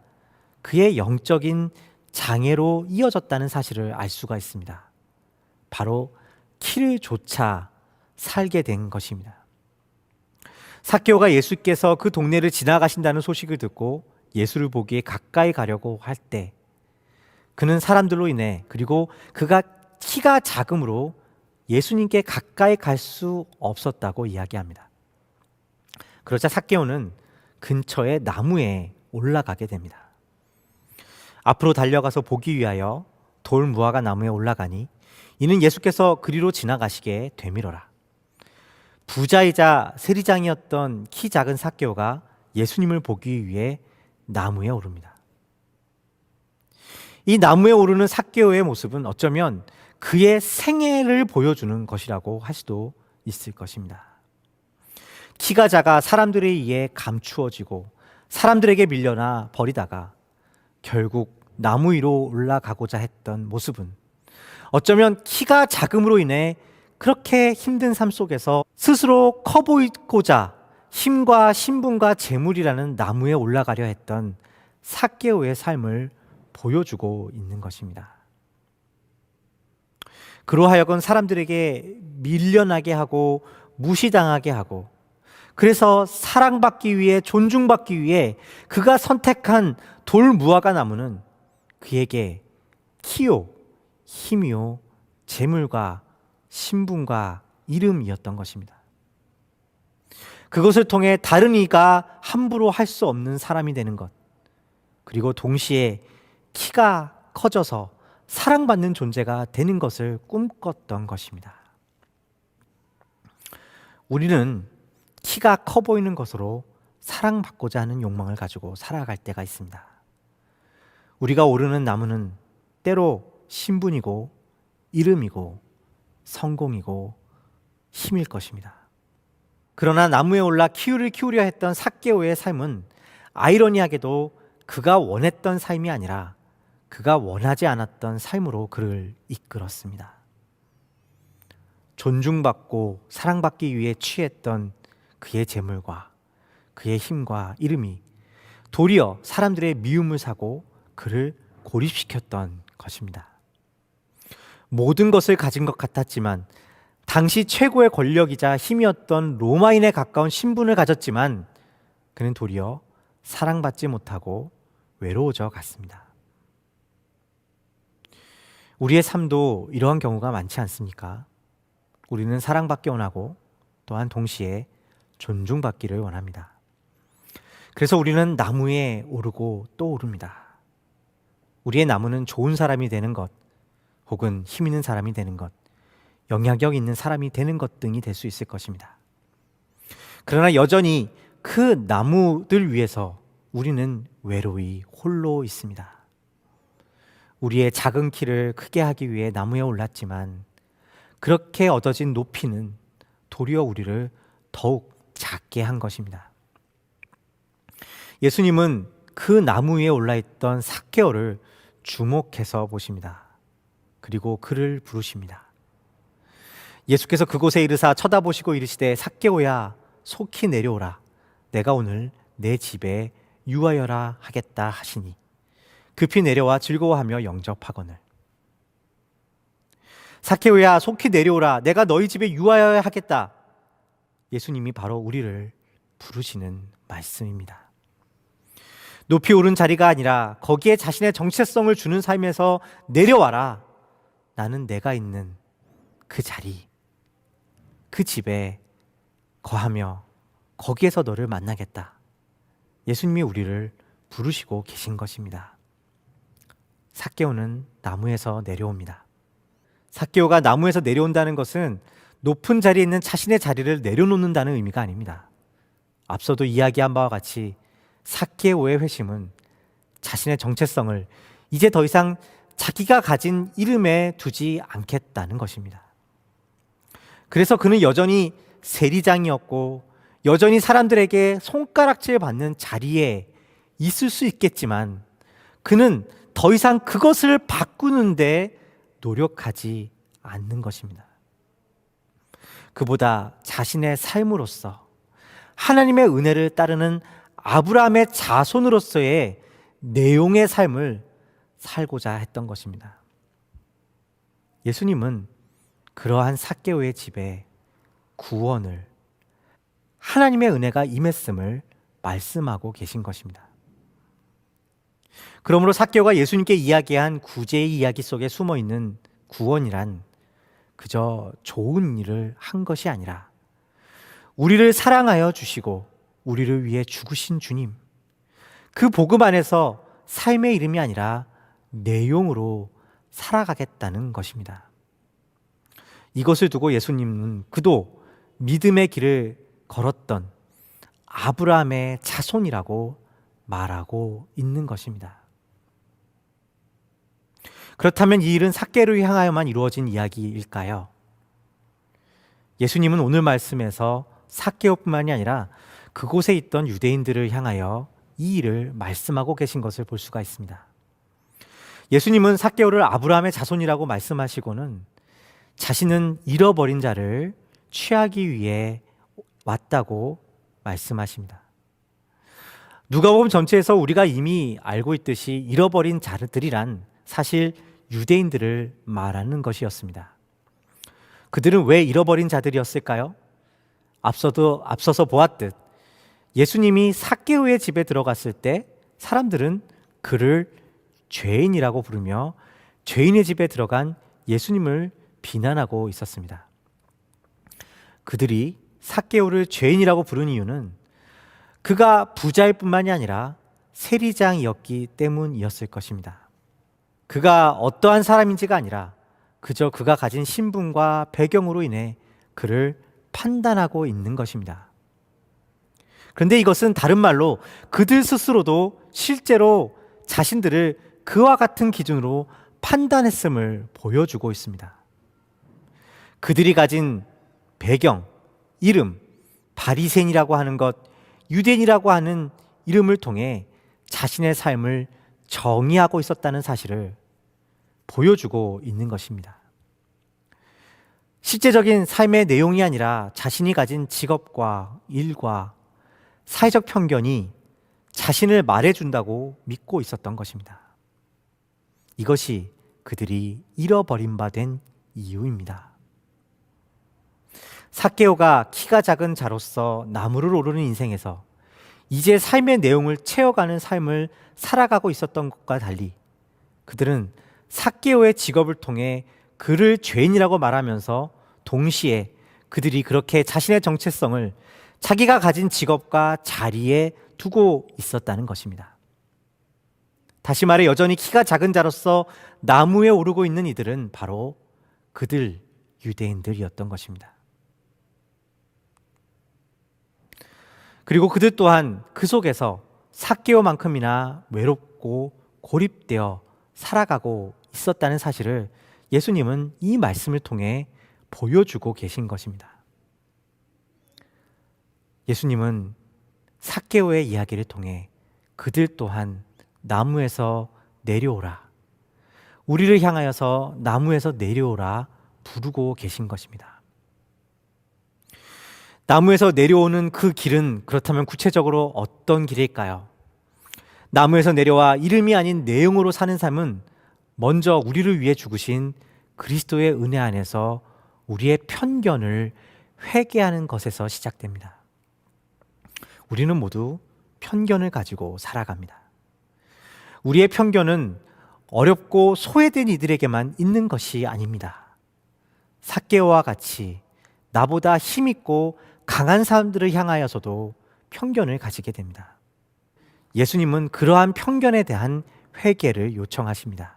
그의 영적인 장애로 이어졌다는 사실을 알 수가 있습니다. 바로 키를 조차 살게 된 것입니다. 삭개오가 예수께서 그 동네를 지나가신다는 소식을 듣고 예수를 보기에 가까이 가려고 할 때 그는 사람들로 인해 그리고 그가 키가 작음으로 예수님께 가까이 갈 수 없었다고 이야기합니다. 그러자 삭개오는 근처의 나무에 올라가게 됩니다. 앞으로 달려가서 보기 위하여 돌 무화과 나무에 올라가니 이는 예수께서 그리로 지나가시게 되밀어라. 부자이자 세리장이었던 키 작은 삭개오가 예수님을 보기 위해 나무에 오릅니다. 이 나무에 오르는 삭개오의 모습은 어쩌면 그의 생애를 보여주는 것이라고 할 수도 있을 것입니다. 키가 작아 사람들에 의해 감추어지고 사람들에게 밀려나 버리다가 결국 나무 위로 올라가고자 했던 모습은 어쩌면 키가 작음으로 인해 그렇게 힘든 삶 속에서 스스로 커 보이고자 힘과 신분과 재물이라는 나무에 올라가려 했던 삭개오의 삶을 보여주고 있는 것입니다. 그로하여금 사람들에게 밀려나게 하고 무시당하게 하고 그래서 사랑받기 위해 존중받기 위해 그가 선택한 돌 무화과 나무는 그에게 키요, 힘이요, 재물과 신분과 이름이었던 것입니다. 그것을 통해 다른 이가 함부로 할 수 없는 사람이 되는 것, 그리고 동시에 키가 커져서 사랑받는 존재가 되는 것을 꿈꿨던 것입니다. 우리는 키가 커 보이는 것으로 사랑받고자 하는 욕망을 가지고 살아갈 때가 있습니다. 우리가 오르는 나무는 때로 신분이고 이름이고 성공이고 힘일 것입니다. 그러나 나무에 올라 키를 키우려 했던 삭개오의 삶은 아이러니하게도 그가 원했던 삶이 아니라 그가 원하지 않았던 삶으로 그를 이끌었습니다. 존중받고 사랑받기 위해 취했던 그의 재물과 그의 힘과 이름이 도리어 사람들의 미움을 사고 그를 고립시켰던 것입니다. 모든 것을 가진 것 같았지만 당시 최고의 권력이자 힘이었던 로마인에 가까운 신분을 가졌지만 그는 도리어 사랑받지 못하고 외로워져 갔습니다. 우리의 삶도 이러한 경우가 많지 않습니까? 우리는 사랑받기 원하고 또한 동시에 존중받기를 원합니다. 그래서 우리는 나무에 오르고 또 오릅니다. 우리의 나무는 좋은 사람이 되는 것, 혹은 힘 있는 사람이 되는 것, 영향력 있는 사람이 되는 것 등이 될 수 있을 것입니다. 그러나 여전히 그 나무들 위에서 우리는 외로이 홀로 있습니다. 우리의 작은 키를 크게 하기 위해 나무에 올랐지만 그렇게 얻어진 높이는 도리어 우리를 더욱 작게 한 것입니다. 예수님은 그 나무 위에 올라있던 삭개오를 주목해서 보십니다. 그리고 그를 부르십니다. 예수께서 그곳에 이르사 쳐다보시고 이르시되 삭개오야 속히 내려오라. 내가 오늘 내 집에 유하여라 하겠다 하시니 급히 내려와 즐거워하며 영접하거늘. 삭개오야 속히 내려오라. 내가 너희 집에 유하여야 하겠다. 예수님이 바로 우리를 부르시는 말씀입니다. 높이 오른 자리가 아니라 거기에 자신의 정체성을 주는 삶에서 내려와라. 나는 내가 있는 그 자리, 그 집에 거하며 거기에서 너를 만나겠다. 예수님이 우리를 부르시고 계신 것입니다. 삭개오는 나무에서 내려옵니다. 삭개오가 나무에서 내려온다는 것은 높은 자리에 있는 자신의 자리를 내려놓는다는 의미가 아닙니다. 앞서도 이야기한 바와 같이 삭개오의 회심은 자신의 정체성을 이제 더 이상 자기가 가진 이름에 두지 않겠다는 것입니다. 그래서 그는 여전히 세리장이었고 여전히 사람들에게 손가락질 받는 자리에 있을 수 있겠지만 그는 더 이상 그것을 바꾸는데 노력하지 않는 것입니다. 그보다 자신의 삶으로서 하나님의 은혜를 따르는 아브라함의 자손으로서의 내용의 삶을 살고자 했던 것입니다. 예수님은 그러한 삭개오의 집에 구원을, 하나님의 은혜가 임했음을 말씀하고 계신 것입니다. 그러므로 삭개오가 예수님께 이야기한 구제의 이야기 속에 숨어있는 구원이란 그저 좋은 일을 한 것이 아니라 우리를 사랑하여 주시고 우리를 위해 죽으신 주님, 그 복음 안에서 삶의 이름이 아니라 내용으로 살아가겠다는 것입니다. 이것을 두고 예수님은 그도 믿음의 길을 걸었던 아브라함의 자손이라고 말하고 있는 것입니다. 그렇다면 이 일은 삭개오를 향하여만 이루어진 이야기일까요? 예수님은 오늘 말씀에서 삭개오뿐만이 아니라 그곳에 있던 유대인들을 향하여 이 일을 말씀하고 계신 것을 볼 수가 있습니다. 예수님은 삭개오를 아브라함의 자손이라고 말씀하시고는 자신은 잃어버린 자를 취하기 위해 왔다고 말씀하십니다. 누가복음 전체에서 우리가 이미 알고 있듯이 잃어버린 자들이란 사실 유대인들을 말하는 것이었습니다. 그들은 왜 잃어버린 자들이었을까요? 앞서서 보았듯 예수님이 삭개오의 집에 들어갔을 때 사람들은 그를 죄인이라고 부르며 죄인의 집에 들어간 예수님을 비난하고 있었습니다. 그들이 삭개오를 죄인이라고 부른 이유는 그가 부자일 뿐만이 아니라 세리장이었기 때문이었을 것입니다. 그가 어떠한 사람인지가 아니라 그저 그가 가진 신분과 배경으로 인해 그를 판단하고 있는 것입니다. 그런데 이것은 다른 말로 그들 스스로도 실제로 자신들을 그와 같은 기준으로 판단했음을 보여주고 있습니다. 그들이 가진 배경, 이름, 바리새인이라고 하는 것, 유대인이라고 하는 이름을 통해 자신의 삶을 정의하고 있었다는 사실을 보여주고 있는 것입니다. 실제적인 삶의 내용이 아니라 자신이 가진 직업과 일과 사회적 편견이 자신을 말해준다고 믿고 있었던 것입니다. 이것이 그들이 잃어버린 바 된 이유입니다. 삭개오가 키가 작은 자로서 나무를 오르는 인생에서 이제 삶의 내용을 채워가는 삶을 살아가고 있었던 것과 달리 그들은 삭개오의 직업을 통해 그를 죄인이라고 말하면서 동시에 그들이 그렇게 자신의 정체성을 자기가 가진 직업과 자리에 두고 있었다는 것입니다. 다시 말해 여전히 키가 작은 자로서 나무에 오르고 있는 이들은 바로 그들 유대인들이었던 것입니다. 그리고 그들 또한 그 속에서 삭개오만큼이나 외롭고 고립되어 살아가고 있었다는 사실을 예수님은 이 말씀을 통해 보여주고 계신 것입니다. 예수님은 삭개오의 이야기를 통해 그들 또한 나무에서 내려오라, 우리를 향하여서 나무에서 내려오라 부르고 계신 것입니다. 나무에서 내려오는 그 길은 그렇다면 구체적으로 어떤 길일까요? 나무에서 내려와 이름이 아닌 내용으로 사는 삶은 먼저 우리를 위해 죽으신 그리스도의 은혜 안에서 우리의 편견을 회개하는 것에서 시작됩니다. 우리는 모두 편견을 가지고 살아갑니다. 우리의 편견은 어렵고 소외된 이들에게만 있는 것이 아닙니다. 삭개오와 같이 나보다 힘있고 강한 사람들을 향하여서도 편견을 가지게 됩니다. 예수님은 그러한 편견에 대한 회개를 요청하십니다.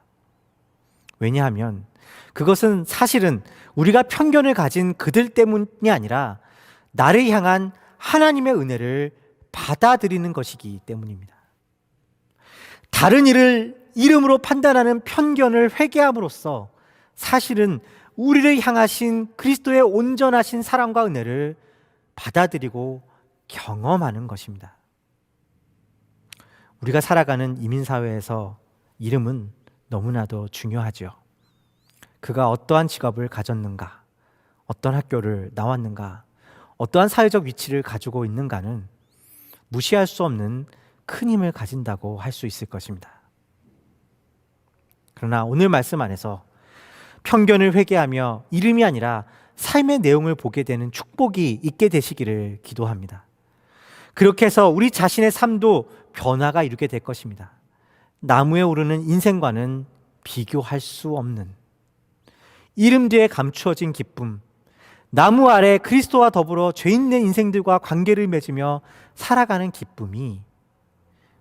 왜냐하면 그것은 사실은 우리가 편견을 가진 그들 때문이 아니라 나를 향한 하나님의 은혜를 받아들이는 것이기 때문입니다. 다른 이를 이름으로 판단하는 편견을 회개함으로써 사실은 우리를 향하신 그리스도의 온전하신 사랑과 은혜를 받아들이고 경험하는 것입니다. 우리가 살아가는 이민사회에서 이름은 너무나도 중요하죠. 그가 어떠한 직업을 가졌는가, 어떤 학교를 나왔는가, 어떠한 사회적 위치를 가지고 있는가는 무시할 수 없는 큰 힘을 가진다고 할 수 있을 것입니다. 그러나 오늘 말씀 안에서 편견을 회개하며 이름이 아니라 삶의 내용을 보게 되는 축복이 있게 되시기를 기도합니다. 그렇게 해서 우리 자신의 삶도 변화가 이루게 될 것입니다. 나무에 오르는 인생과는 비교할 수 없는 이름 뒤에 감추어진 기쁨, 나무 아래 그리스도와 더불어 죄 있는 인생들과 관계를 맺으며 살아가는 기쁨이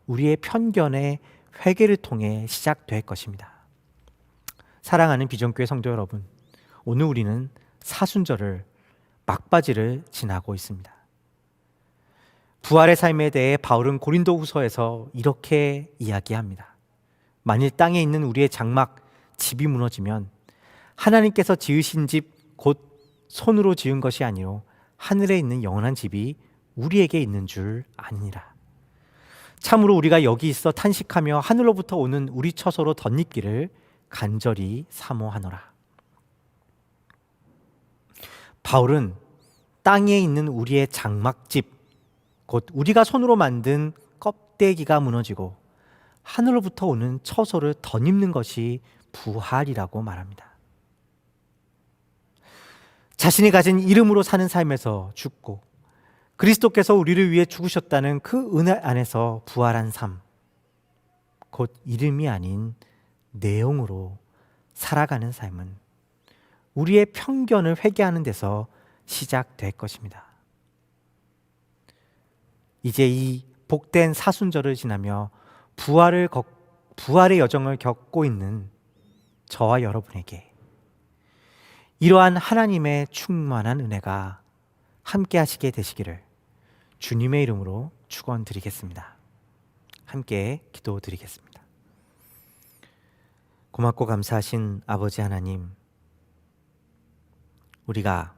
우리의 편견의 회개를 통해 시작될 것입니다. 사랑하는 비전교회 성도 여러분, 오늘 우리는 사순절을 막바지를 지나고 있습니다. 부활의 삶에 대해 바울은 고린도후서에서 이렇게 이야기합니다. 만일 땅에 있는 우리의 장막, 집이 무너지면 하나님께서 지으신 집 곧 손으로 지은 것이 아니요 하늘에 있는 영원한 집이 우리에게 있는 줄 아니니라. 참으로 우리가 여기 있어 탄식하며 하늘로부터 오는 우리 처소로 덧입기를 간절히 사모하노라. 바울은 땅에 있는 우리의 장막집, 곧 우리가 손으로 만든 껍데기가 무너지고 하늘로부터 오는 처소를 덧입는 것이 부활이라고 말합니다. 자신이 가진 이름으로 사는 삶에서 죽고 그리스도께서 우리를 위해 죽으셨다는 그 은혜 안에서 부활한 삶, 곧 이름이 아닌 내용으로 살아가는 삶은 우리의 편견을 회개하는 데서 시작될 것입니다. 이제 이 복된 사순절을 지나며 부활의 여정을 겪고 있는 저와 여러분에게 이러한 하나님의 충만한 은혜가 함께 하시게 되시기를 주님의 이름으로 축원드리겠습니다. 함께 기도드리겠습니다. 고맙고 감사하신 아버지 하나님, 우리가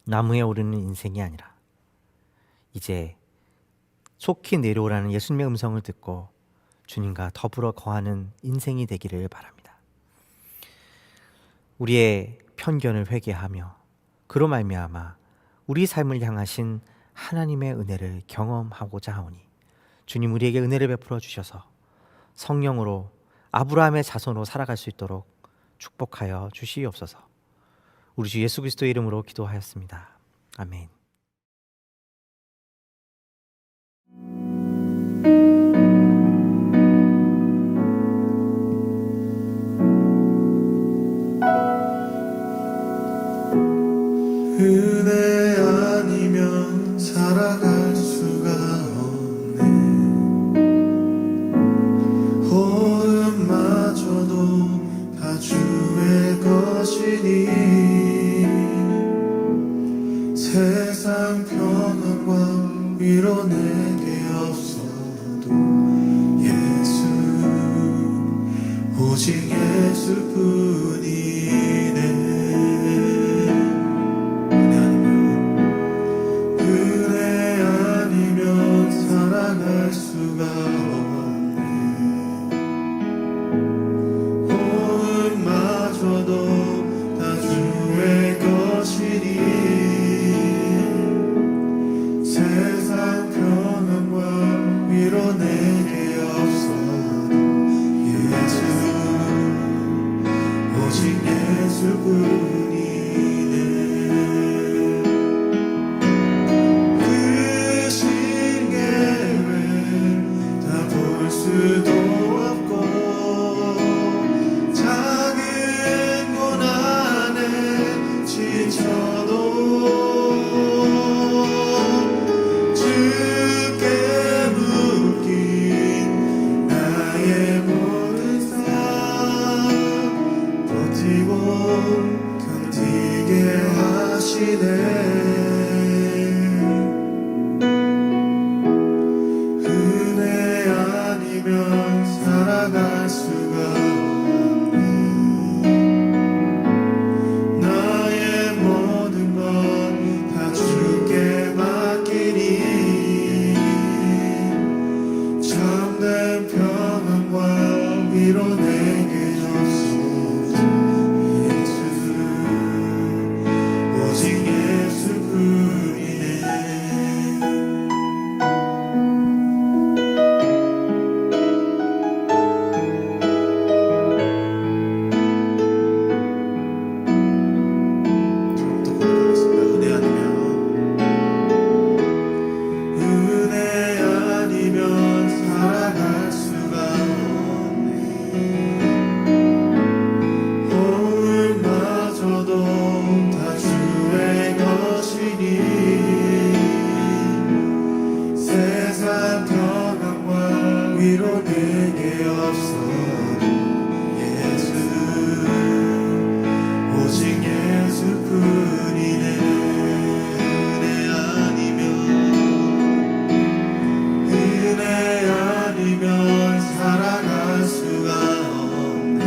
나무에 오르는 인생이 아니라 이제 속히 내려오라는 예수님의 음성을 듣고 주님과 더불어 거하는 인생이 되기를 바랍니다. 우리의 편견을 회개하며 그로 말미암아 우리 삶을 향하신 하나님의 은혜를 경험하고자 하오니 주님 우리에게 은혜를 베풀어 주셔서 성령으로 아브라함의 자손으로 살아갈 수 있도록 축복하여 주시옵소서. 우리 주 예수 그리스도의 이름으로 기도하였습니다. 아멘. 은혜 아니면 살아갈 수가 없네. 호흡마저도 다 주의 것이니 세상 오직 예수뿐이네. 은혜 아니면 살아갈 수가 없네. 호흡마저도 다 주의 것이니 세상 평안과 위로 내게 없어도 예수, 오직 예수뿐이네. 그 신계획 다 볼 수도 없고 작은 고난에 지쳐도 주께 묶인 나의 모든 삶 버티고 견디게 하시네. 은혜 아니면 살아갈 수가 없네. 나의 모든 것 다 주께 맡기니 참된 평안과 위로 내게 없소서. 예수, 오직 예수뿐이네. 처음부터 고백하겠습니다. 은혜 아니면 살아갈 수가 없네. 호흡마저도 다 주의 것이니 세상 평안과 위로 내게 없어도 예수, 오직 예수뿐이네. 은혜 아니면 살아갈 수가 없네.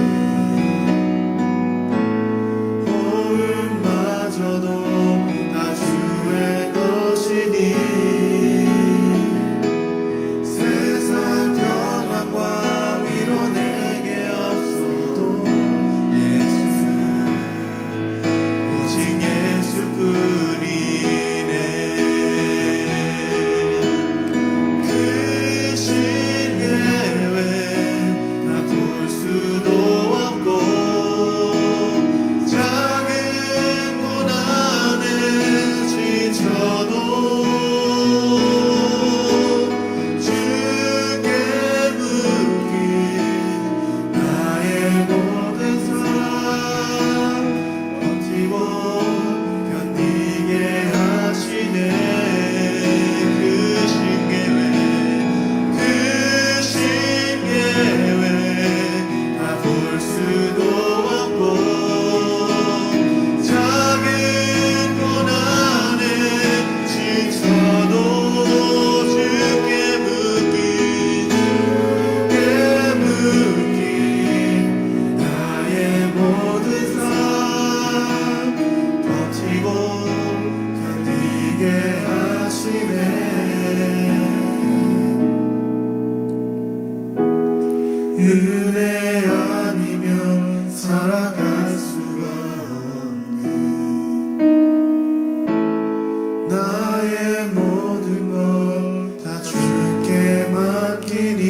호흡마저도 다 주의 것이니 세상 평안과 위로 내게 없어도 예수, 오직 예수뿐이네. 그 신계획 다 볼 수도 없고 작은 고난에 지쳐도 주께 묶인 나의 모든 삶 버티고 견디게 하시네. 그 신계획 다 볼 수도 없고 작은 고난에 지쳐도 주께 묶인 나의 모든 삶 버티고 견디게 하시네. 은혜 아니면 살아갈 수가 없네. 나의 모든 것 다 주께 맡기니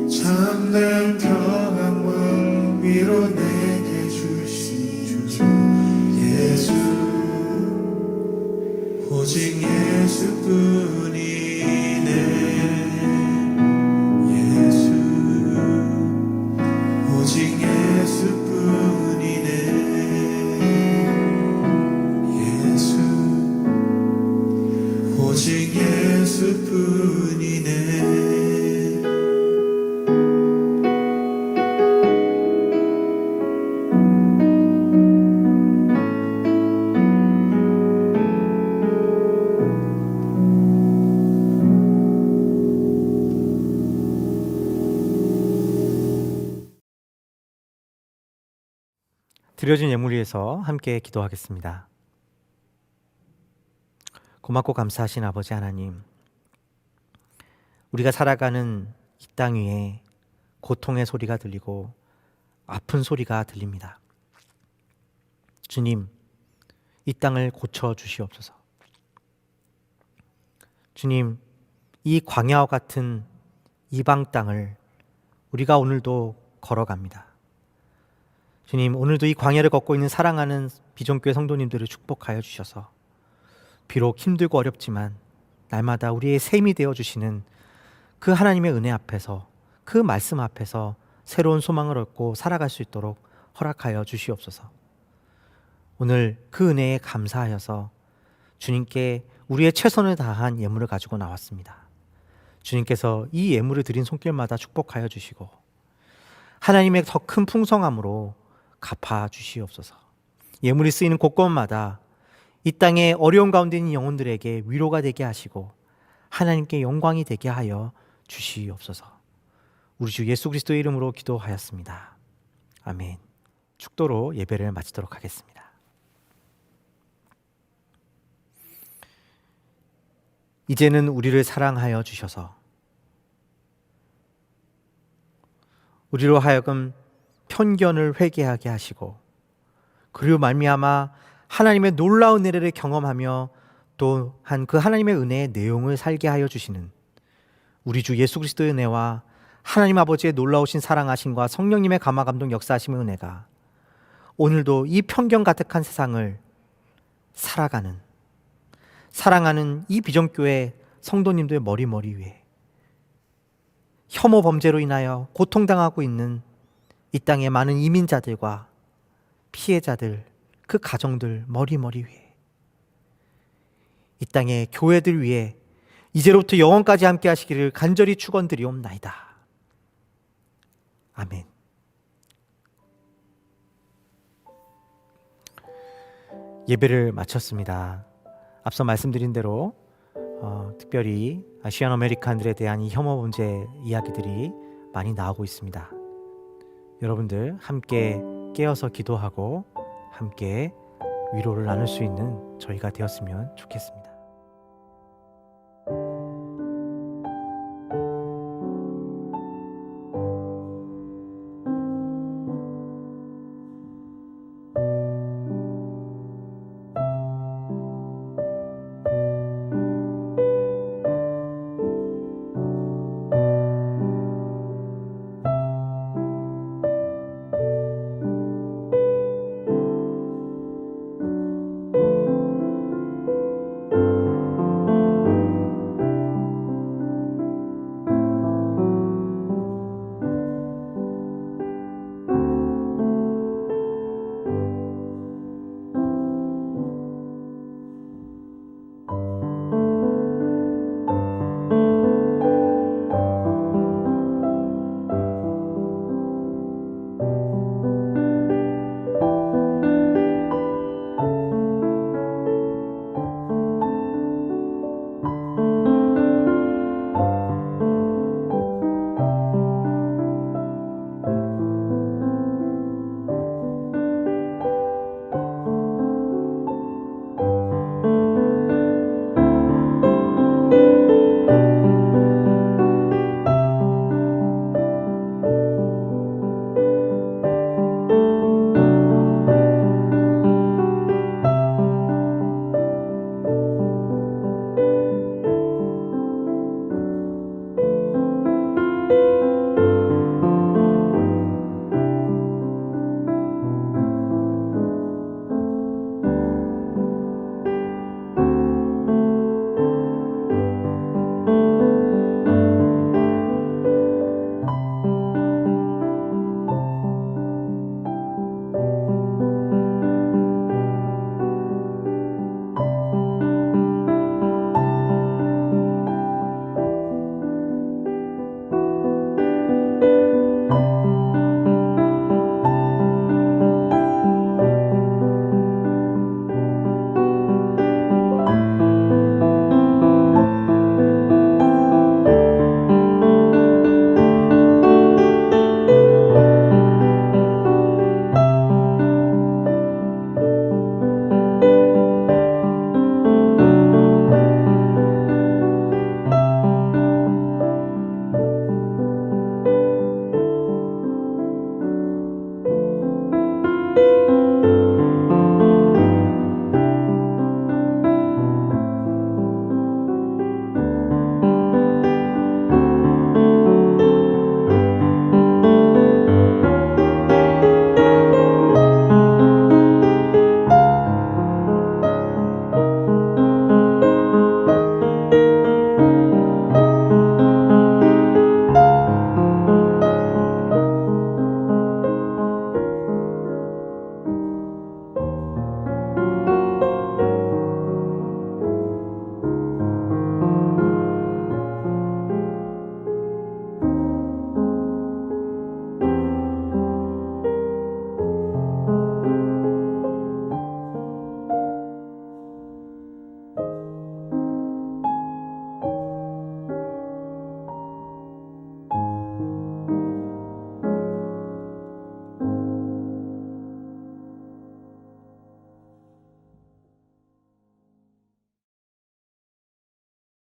참된 평안과 위로 내게 주신 주 예수, 오직 예수뿐이네. 예수, 드려진 예물 위해서 함께 기도하겠습니다. 고맙고 감사하신 아버지 하나님, 우리가 살아가는 이 땅 위에 고통의 소리가 들리고 아픈 소리가 들립니다. 주님, 이 땅을 고쳐 주시옵소서. 주님, 이 광야와 같은 이방 땅을 우리가 오늘도 걸어갑니다. 주님, 오늘도 이 광야를 걷고 있는 사랑하는 비전교회 성도님들을 축복하여 주셔서 비록 힘들고 어렵지만 날마다 우리의 샘이 되어 주시는 그 하나님의 은혜 앞에서, 그 말씀 앞에서 새로운 소망을 얻고 살아갈 수 있도록 허락하여 주시옵소서. 오늘 그 은혜에 감사하여서 주님께 우리의 최선을 다한 예물을 가지고 나왔습니다. 주님께서 이 예물을 드린 손길마다 축복하여 주시고 하나님의 더 큰 풍성함으로 갚아 주시옵소서. 예물이 쓰이는 곳곳마다 이 땅의 어려운 가운데 있는 영혼들에게 위로가 되게 하시고 하나님께 영광이 되게 하여 주시옵소서. 우리 주 예수 그리스도의 이름으로 기도하였습니다. 아멘. 축도로 예배를 마치도록 하겠습니다. 이제는 우리를 사랑하여 주셔서 우리로 하여금 편견을 회개하게 하시고 그리고 말미암아 하나님의 놀라운 은혜를 경험하며 또한 그 하나님의 은혜의 내용을 살게 하여 주시는 우리 주 예수 그리스도의 은혜와 하나님 아버지의 놀라우신 사랑하심과 성령님의 감화 감동 역사하심의 은혜가 오늘도 이 편견 가득한 세상을 사랑하는 이 비전교회 성도님들의 머리 위에 혐오 범죄로 인하여 고통당하고 있는 이 땅의 많은 이민자들과 피해자들, 그 가정들 머리 위에 이 땅의 교회들 위에 이제로부터 영원까지 함께 하시기를 간절히 축원드리옵나이다. 아멘. 예배를 마쳤습니다. 앞서 말씀드린 대로 특별히 아시안 아메리칸들에 대한 이 혐오 범죄 이야기들이 많이 나오고 있습니다. 여러분들 함께 깨어서 기도하고 함께 위로를 나눌 수 있는 저희가 되었으면 좋겠습니다.